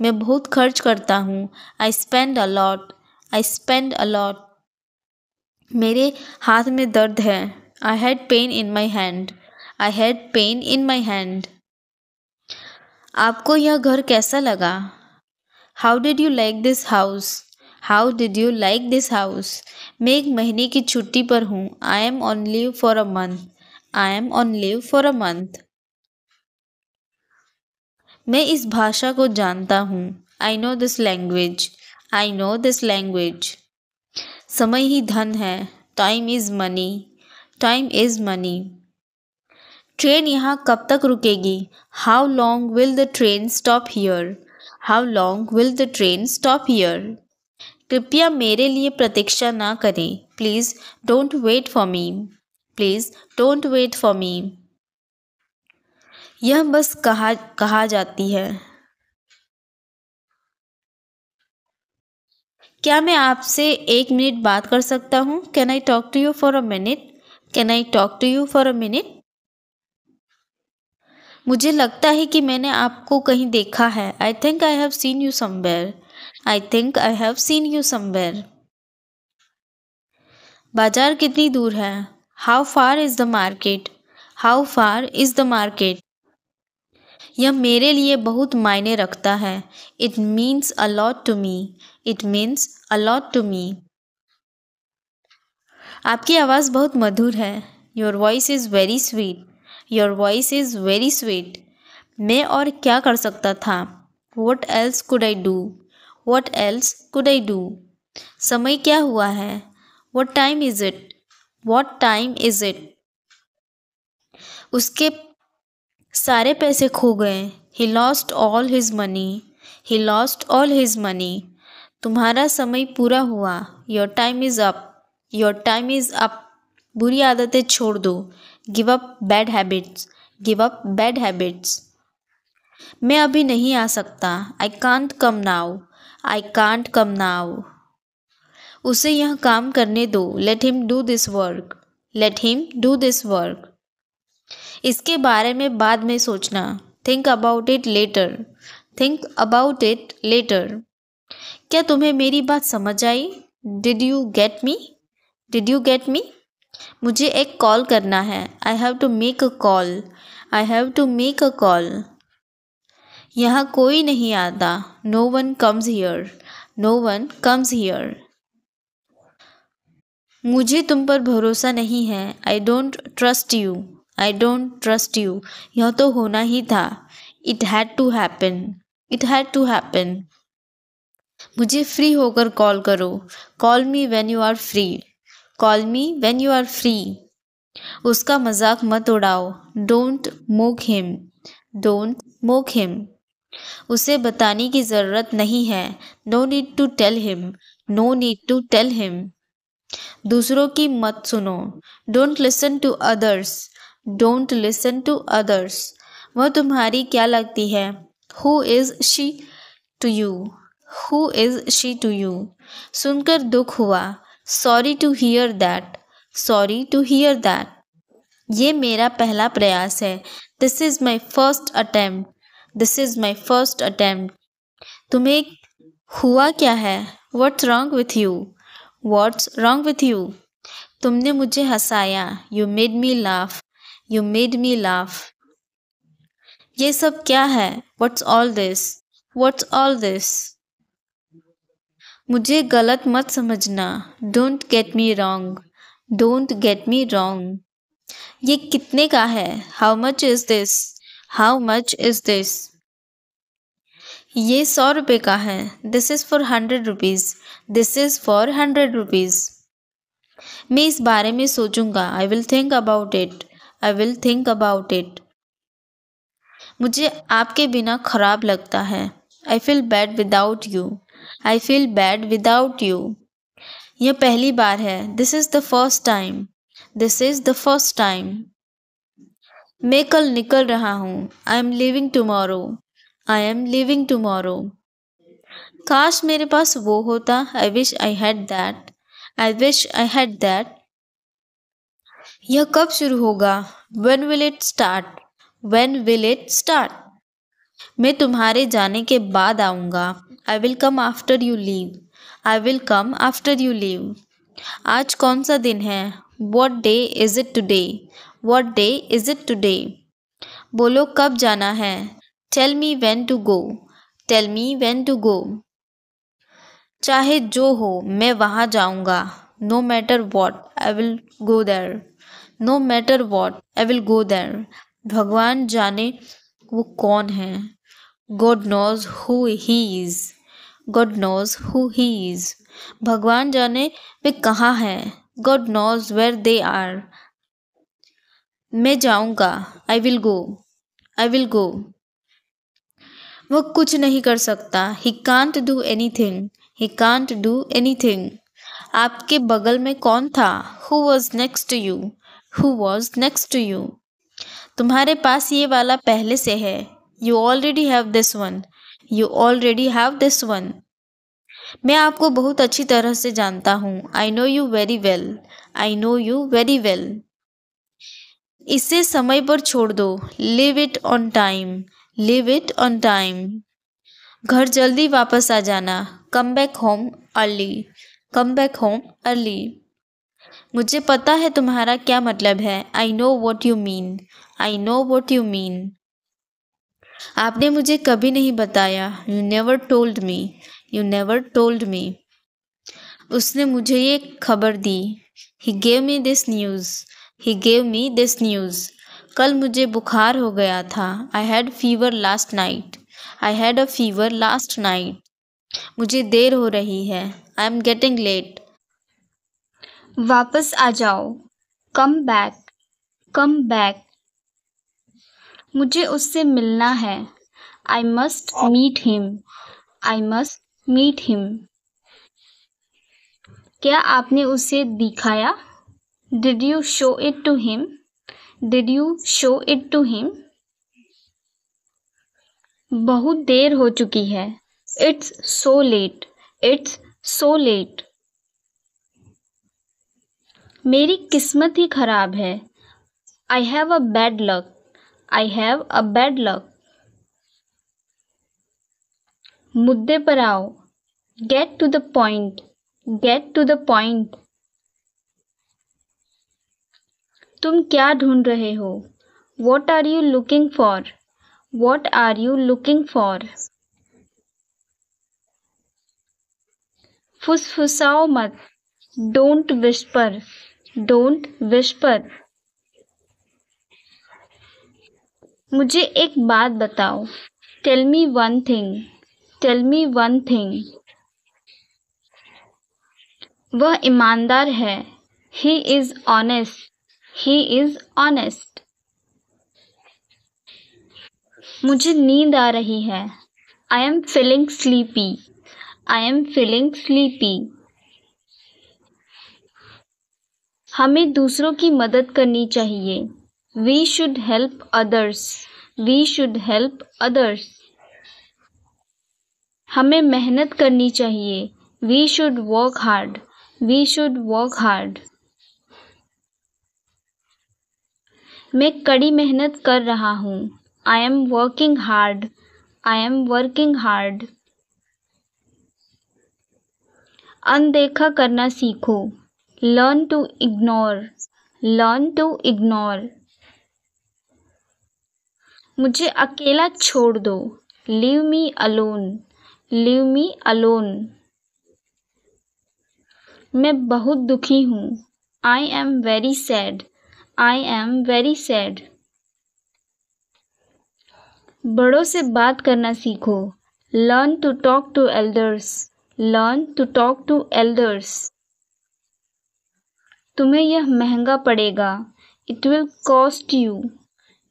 मैं बहुत खर्च करता हूँ। I spend a lot. I spend a lot. मेरे हाथ में दर्द है। I had pain in my hand. I had pain in my hand. आपको यह घर कैसा लगा? How did you like this house? How did you like this house? मैं 1 महीने की छुट्टी पर हूँ। I am on leave for a month. I am on leave for a month. मैं इस भाषा को जानता हूँ। I know this language. I know this language. समय ही धन है. Time is money. Time is money. Train यहाँ कब तक रुकेगी? How long will the train stop here? How long will the train stop here? कृपया मेरे लिए प्रतीक्षा ना करें. Please don't wait for me. Please don't wait for me. यह बस कहा जाती है. क्या मैं आपसे 1 मिनट बात कर सकता हूँ? Can I talk to you for a minute? Can I talk to you for a minute? मुझे लगता है कि मैंने आपको कहीं देखा है. I think I have seen you somewhere. I think I have seen you somewhere. बाजार कितनी दूर है? How far is the market? How far is the market? यह मेरे लिए बहुत मायने रखता है. It means a lot to me. It means a lot to me. आपकी आवाज़ बहुत मधुर है. Your voice is very sweet. Your voice is very sweet. मैं और क्या कर सकता था? What else could I do? What else could I do? समय क्या हुआ है? What time is it? What time is it? उसके सारे पैसे खो गए. He lost all his money. He lost all his money. तुम्हारा समय पूरा हुआ. Your time is up. Your time is up. बुरी आदतें छोड़ दो. Give up bad habits. Give up bad habits. मैं अभी नहीं आ सकता. I can't come now. I can't come now. उसे यह काम करने दो. Let him do this work. Let him do this work. इसके बारे में बाद में सोचना. Think about it later. Think about it later. क्या तुम्हें मेरी बात समझ आई? Did you get me? Did you get me? मुझे एक कॉल करना है. I have to make a call. I have to make a call. यहाँ कोई नहीं आता. No one comes here. No one comes here. मुझे तुम पर भरोसा नहीं है. I don't trust you. I don't trust you. यह तो होना ही था. It had to happen. It had to happen. मुझे फ्री होकर कॉल करो. Call me when you are free. Call me when you are free. उसका मजाक मत उड़ाओ. Don't mock him. Don't mock him. उसे बताने की ज़रूरत नहीं है. No need to tell him. No need to tell him. दूसरों की मत सुनो. Don't listen to others. Don't listen to others. वह तुम्हारी क्या लगती है? Who is she to you? Who is she to you? सुनकर दुख हुआ. Sorry to hear that. Sorry to hear that. ये मेरा पहला प्रयास है. This is my first attempt. This is my first attempt. तुम्हें हुआ क्या है? What's wrong with you? What's wrong with you? तुमने मुझे हंसाया. You made me laugh. You made me laugh. ये सब क्या है? What's all this? What's all this? मुझे गलत मत समझना. Don't get me wrong. Don't get me wrong. ये कितने का है? How much is this? How much is this? ये 100 रुपये का है. This is for 100 rupees. This is for 100 rupees. मैं इस बारे में सोचूंगा. I will think about it. I will think about it. मुझे आपके बिना खराब लगता है. I feel bad without you. I feel bad without you. यह पहली बार है. This is the first time. This is the first time. मैं कल निकल रहा हूँ. I am leaving tomorrow. I am leaving tomorrow. काश मेरे पास वो होता. I wish I had that. I wish I had that. यह कब शुरू होगा? When will it start? When will it start? मैं तुम्हारे जाने के बाद आऊँगा. I will come after you leave. I will come after you leave. आज कौन सा दिन है? What day is it today? What day is it today? बोलो कब जाना है? Tell me when to go. Tell me when to go. चाहे जो हो मैं वहाँ जाऊँगा. No matter what, I will go there. No matter what, I will go there. भगवान जाने वो कौन है. God knows who he is. God knows who he is. भगवान जाने वे कहाँ हैं. God knows where they are. मैं जाऊंगा. I will go. I will go. वह कुछ नहीं कर सकता. He can't do anything. He can't do anything. आपके बगल में कौन था? Who was next to you? Who was next to you? तुम्हारे पास ये वाला पहले से है. You already have this one. You already have this one. मैं आपको बहुत अच्छी तरह से जानता हूँ. I know you very well. I know you very well. इसे समय पर छोड़ दो. Leave it on time. Leave it on time. घर जल्दी वापस आ जाना. Come back home early. Come back home early. मुझे पता है तुम्हारा क्या मतलब है. I know what you mean. I know what you mean. आपने मुझे कभी नहीं बताया. You never told me. You never told me. उसने मुझे ये खबर दी. He gave me this news. He gave me this news. कल मुझे बुखार हो गया था. I had fever last night. I had a fever last night. मुझे देर हो रही है. I am getting late. वापस आ जाओ. Come back. Come back. मुझे उससे मिलना है. I must meet him. I must meet him. क्या आपने उसे दिखाया? Did you show it to him? Did you show it to him? बहुत देर हो चुकी है. It's so late. It's so late. मेरी किस्मत ही खराब है. I have a bad luck. I have a bad luck. मुद्दे पर आओ. Get to the point. Get to the point. तुम क्या ढूंढ रहे हो? What are you looking for? What are you looking for? फुसफुसाओ मत. Don't whisper. Don't whisper. मुझे एक बात बताओ. Tell me one thing. Tell me one thing. वह ईमानदार है. He is honest. He is honest. मुझे नींद आ रही है. I am feeling sleepy. I am feeling sleepy. हमें दूसरों की मदद करनी चाहिए. We should help others. We should help others. हमें मेहनत करनी चाहिए. We should work hard. We should work hard. मैं कड़ी मेहनत कर रहा हूँ. I am working hard. I am working hard. अनदेखा करना सीखो. Learn to ignore. Learn to ignore. मुझे अकेला छोड़ दो. Leave me alone. Leave me alone. मैं बहुत दुखी हूँ. I am very sad. I am very sad. बड़ों से बात करना सीखो. Learn to talk to elders. Learn to talk to elders. तुम्हें यह महंगा पड़ेगा. It will cost you.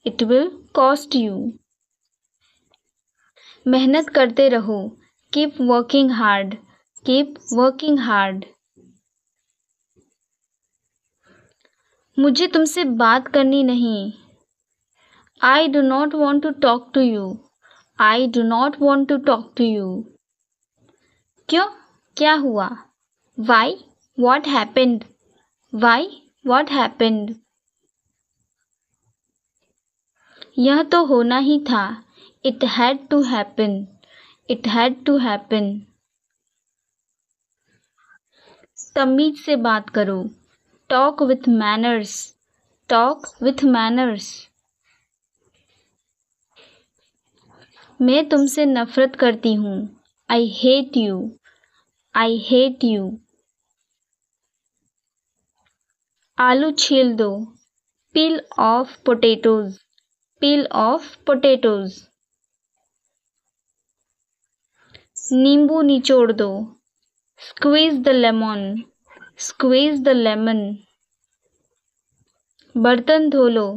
It will cost you. मेहनत करते रहो. Keep working hard. Keep working hard. मुझे तुमसे बात करनी नहीं. I do not want to talk to you. I do not want to talk to you. क्यों? क्या हुआ? Why? What happened? Why? What happened? यह तो होना ही था. It had to happen. It had to happen. तमीज से बात करो. Talk with manners. Talk with manners. मैं तुमसे नफरत करती हूँ. I hate you. I hate you. आलू छील दो. Peel off potatoes. Peel off potatoes. नींबू निचोड़ दो, squeeze the lemon, squeeze the lemon. बर्तन धो लो,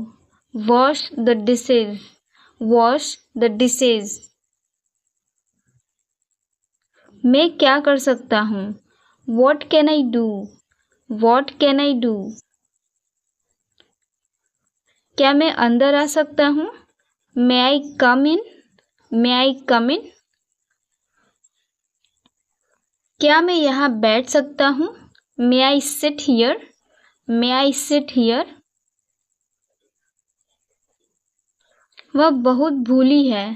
wash the dishes, wash the dishes. मैं क्या कर सकता हूँ? What can I do? What can I do? क्या मैं अंदर आ सकता हूँ? May I come in? May I come in? क्या मैं यहाँ बैठ सकता हूँ? May I sit here? May I sit here? वह बहुत भोली है।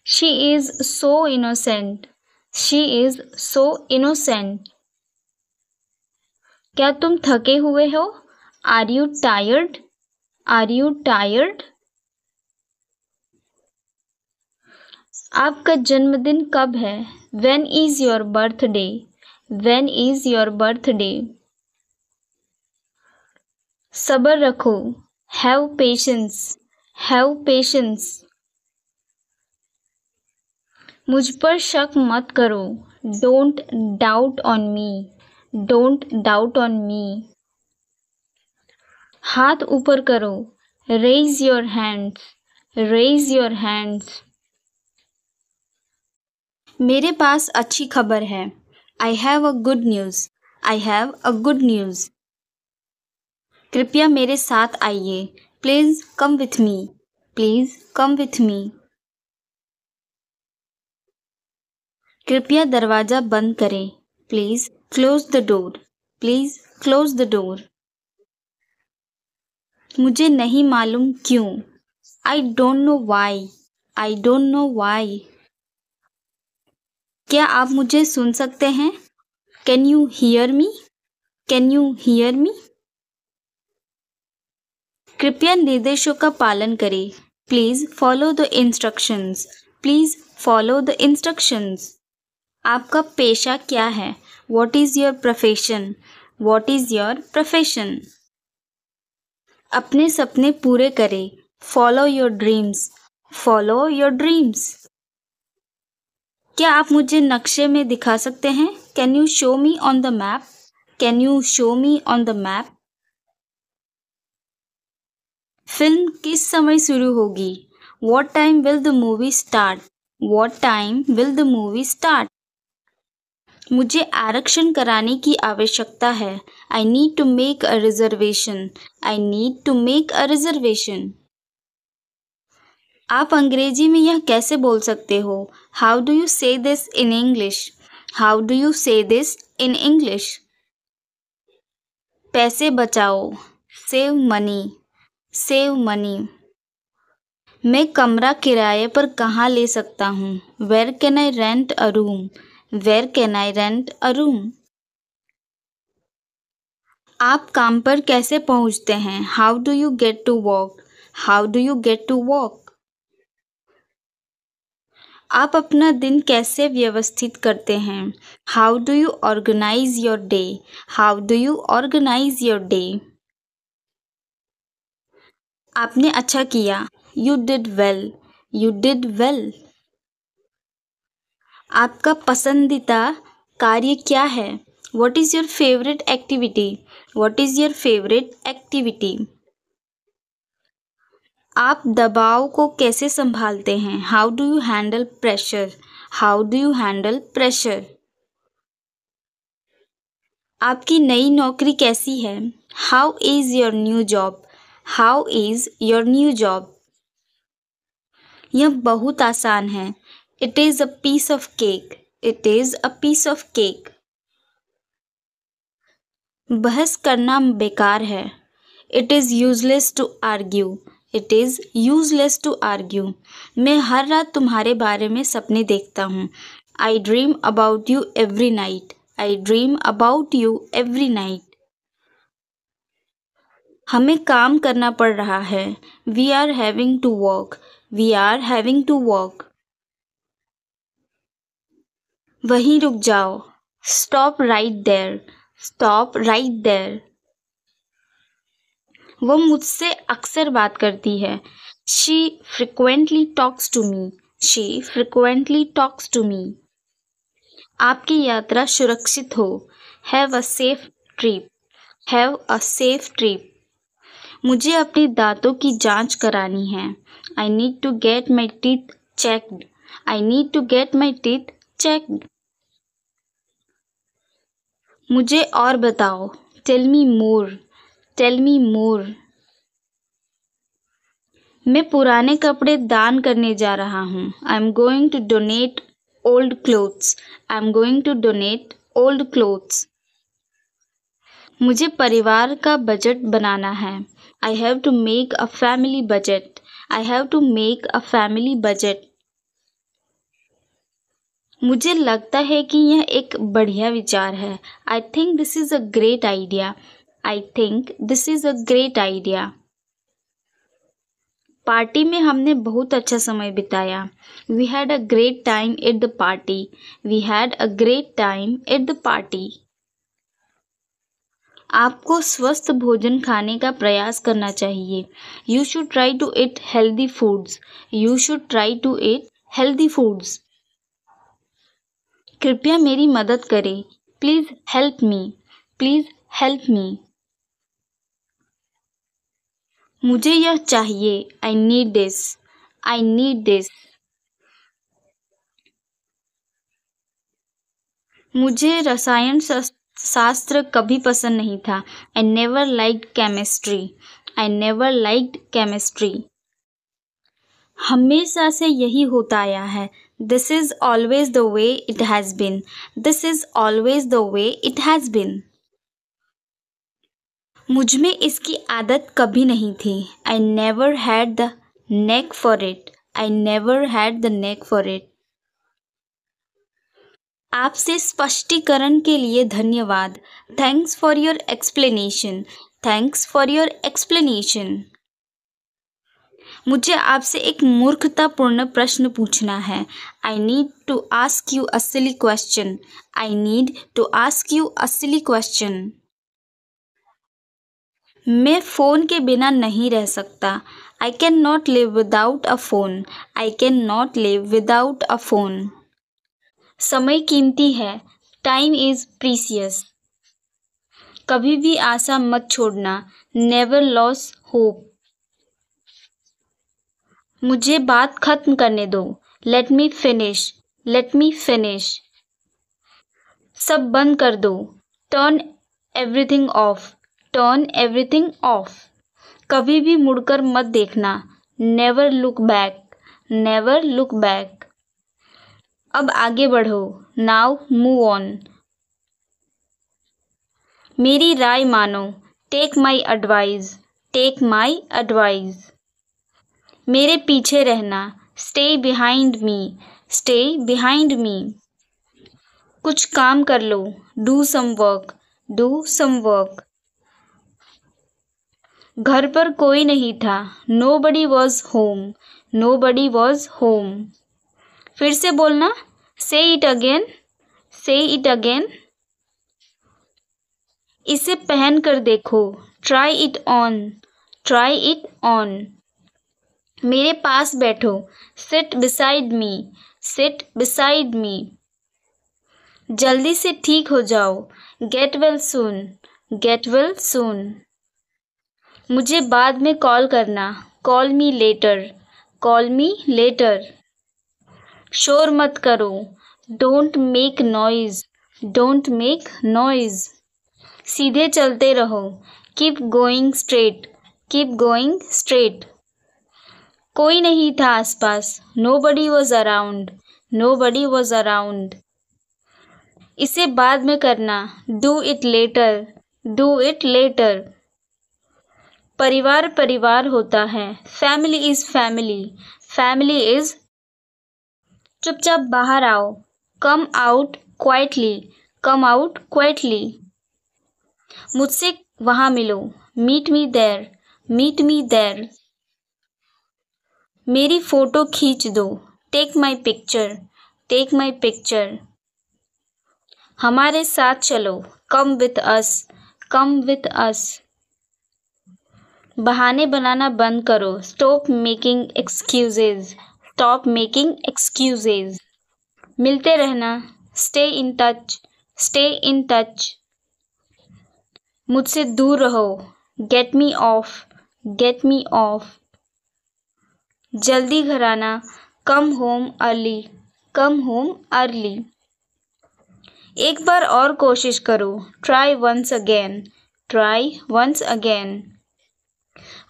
She is so innocent. She is so innocent. क्या तुम थके हुए हो? Are you tired? Are you tired? आपका जन्मदिन कब है? When is your birthday? When is your birthday? सब्र रखो, have patience, have patience। मुझ पर शक मत करो, don't doubt on me, don't doubt on me। हाथ ऊपर करो, raise your hands, raise your hands। मेरे पास अच्छी खबर है, I have a good news, I have a good news। कृपया मेरे साथ आइए, please come with me, please come with me. कृपया दरवाजा बंद करें, please close the door, please close the door. मुझे नहीं मालूम क्यों, I don't know why, I don't know why. क्या आप मुझे सुन सकते हैं? Can you hear me, can you hear me. कृपया निर्देशों का पालन करें, please follow the instructions, please follow the instructions. आपका पेशा क्या है? What is your profession, what is your profession. अपने सपने पूरे करें, follow your dreams, follow your dreams. क्या आप मुझे नक्शे में दिखा सकते हैं? Can you show me on the map, can you show me on the map. Film किस समय शुरू होगी? What time will the movie start, what time will the movie start. मुझे आरक्षण कराने की आवश्यकता है, I need to make a reservation, I need to make a reservation. आप अंग्रेजी में यह कैसे बोल सकते हो? हाउ डू यू से this in English, how do you से दिस इन इंग्लिश। पैसे बचाओ, सेव मनी, सेव मनी। मैं कमरा किराए पर कहाँ ले सकता हूँ? Where can I rent a room, where can I rent a room. आप काम पर कैसे पहुँचते हैं? How do you get to work, how do you get to work. आप अपना दिन कैसे व्यवस्थित करते हैं? How do you organise your day, how do you organise your day. आपने अच्छा किया, you did well, you did well. आपका पसंदीदा कार्य क्या है? What is your favourite activity, what is your favourite activity. आप दबाव को कैसे संभालते हैं? How do you handle pressure, how do you handle pressure. आपकी नई नौकरी कैसी है? How is your new job, how is your new job. यह बहुत आसान है, it is a piece of cake, it is a piece of cake. बहस करना बेकार है, it is useless to argue, it is useless to argue. मैं हर रात तुम्हारे बारे में सपने देखता हूँ, I dream about you every night, I dream about you every night. हमें काम करना पड़ रहा है, we are having to work, we are having to work. वहीं रुक जाओ, stop right there, stop right there. वो मुझसे अक्सर बात करती है, she frequently talks to me, she frequently talks to me. आपकी यात्रा सुरक्षित हो। Have a safe trip. Have a safe trip. मुझे अपने दांतों की जांच करानी है। I need to get my teeth checked. I need to get my teeth checked. मुझे और बताओ। Tell me more. Tell me more. मैं पुराने कपड़े दान करने जा रहा हूँ। I am going to donate old clothes. I am going to donate old clothes. मुझे परिवार का बजट बनाना है। I have to make a family budget. I have to make a family budget. मुझे लगता है कि यह एक बढ़िया विचार है। I think this is a great idea. I think this is a great idea. Party में हमने बहुत अच्छा समय बिताया। We had a great time at the party. We had a great time at the party. आपको स्वस्थ भोजन खाने का प्रयास करना चाहिए। You should try to eat healthy foods. You should try to eat healthy foods. कृपया मेरी मदद करें। Please help me. Please help me. मुझे यह चाहिए। I need this. I need this. मुझे रसायन शास्त्र कभी पसंद नहीं था। I never liked chemistry. I never liked chemistry. हमेशा से यही होता आया है। This is always the way it has been. This is always the way it has been. मुझ में इसकी आदत कभी नहीं थी। आई never had the knack for it. I never had the knack for it. आपसे स्पष्टीकरण के लिए धन्यवाद। Thanks for your explanation. Thanks for your explanation. मुझे आपसे एक मूर्खतापूर्ण प्रश्न पूछना है। I need to ask you a silly question. I need to ask you a silly question. मैं फ़ोन के बिना नहीं रह सकता। I can not live without a phone. I can not live without a phone. समय कीमती है। Time is precious. कभी भी आशा मत छोड़ना। Never loss hope. मुझे बात खत्म करने दो। Let me finish. Let me finish. सब बंद कर दो। Turn everything off. Turn everything off. कभी भी मुड़कर मत देखना। Never look back. Never look back. अब आगे बढ़ो। Now move on. मेरी राय मानो। Take my advice. Take my advice. मेरे पीछे रहना। Stay behind me. Stay behind me. कुछ काम कर लो। Do some work. Do some work. घर पर कोई नहीं था। Nobody was home. Nobody was home. फिर से बोलना। Say it again. Say it again. इसे पहन कर देखो। Try it on. Try it on. मेरे पास बैठो। Sit beside me. Sit beside me. जल्दी से ठीक हो जाओ। Get well soon. Get well soon. मुझे बाद में कॉल करना। Call me later. Call me later. शोर मत करो। Don't make noise. Don't make noise. सीधे चलते रहो। Keep going straight. Keep going straight. कोई नहीं था आसपास। Nobody was around. Nobody was around. इसे बाद में करना। Do it later. Do it later. परिवार परिवार होता है। Family is family. Family is. चुपचाप बाहर आओ। Come out quietly. Come out quietly. मुझसे वहाँ मिलो। Meet me there. Meet me there. मेरी फ़ोटो खींच दो। Take my picture. Take my picture. हमारे साथ चलो। Come with us. Come with us. बहाने बनाना बंद करो। Stop making excuses. Stop making excuses. मिलते रहना। Stay in touch, stay in touch. मुझसे दूर रहो, get me off, get me off. जल्दी घर आना, come home early, come home early. एक बार और कोशिश करो, try once again, try once again.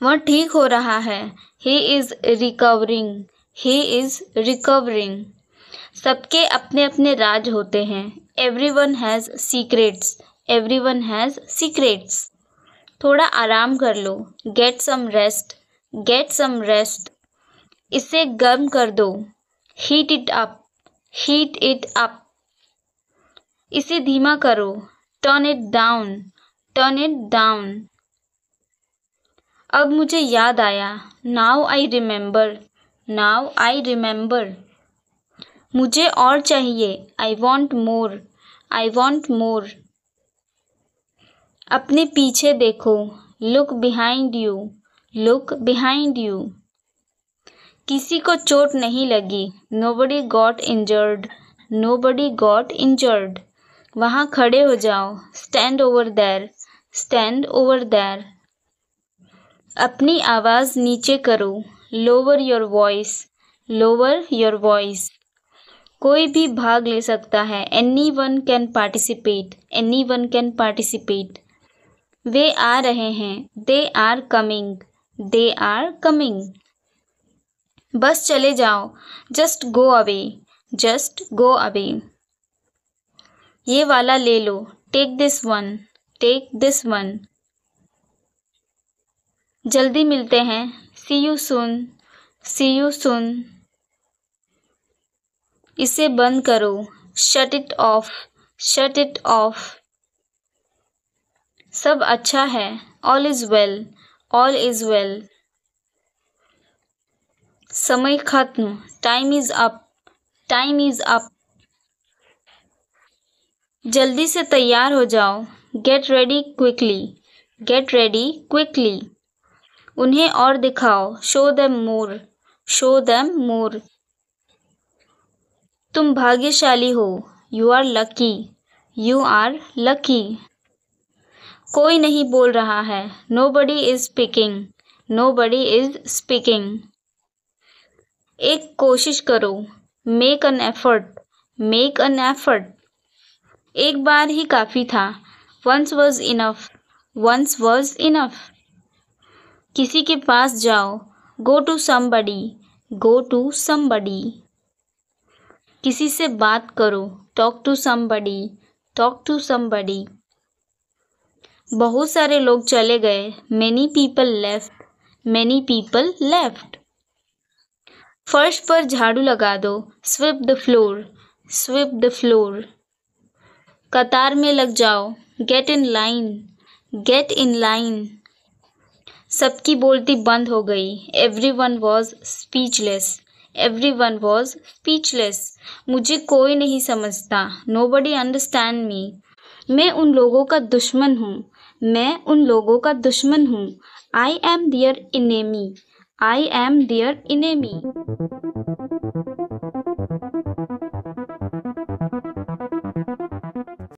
वह ठीक हो रहा है, he is recovering, he is recovering. सबके अपने अपने राज होते हैं, everyone has secrets, everyone has secrets. थोड़ा आराम कर लो, get some rest, get some rest. इसे गर्म कर दो, heat it up, heat it up. इसे धीमा करो, turn it down, turn it down. अब मुझे याद आया, now I remember, now I remember. मुझे और चाहिए, I want more, I want more. अपने पीछे देखो, look behind you, look behind you. किसी को चोट नहीं लगी, nobody got injured, nobody got injured. वहाँ खड़े हो जाओ, stand over there, stand over there. अपनी आवाज़ नीचे करो, lower your voice, lower your voice. कोई भी भाग ले सकता है, anyone can participate, anyone can participate. वे आ रहे हैं, they are coming, they are coming. बस चले जाओ, just go away, just go away. ये वाला ले लो, take this one, take this one. जल्दी मिलते हैं, सी you soon, C you soon. इसे बंद करो, shut it off, shut it off. सब अच्छा है, all is well, all is well. समय खत्म, time is up, time is up. जल्दी से तैयार हो जाओ, get ready quickly, get ready quickly. उन्हें और दिखाओ, show them more, show them more. तुम भाग्यशाली हो, you are lucky, you are lucky. कोई नहीं बोल रहा है, nobody is speaking, nobody is speaking. एक कोशिश करो, make an effort, make an effort. एक बार ही काफ़ी था, once was enough, once was enough. किसी के पास जाओ, go to somebody, go to somebody. किसी से बात करो, talk to somebody, talk to somebody. बहुत सारे लोग चले गए, many people left, many people left. फर्श पर झाड़ू लगा दो, sweep the floor, sweep the floor. कतार में लग जाओ, get in line, get in line. सबकी बोलती बंद हो गई, everyone was speechless, everyone was speechless. मुझे कोई नहीं समझता, नोबडी अंडरस्टैंड मी। मैं उन लोगों का दुश्मन हूँ, मैं उन लोगों का दुश्मन हूँ। I am their enemy, I am their enemy.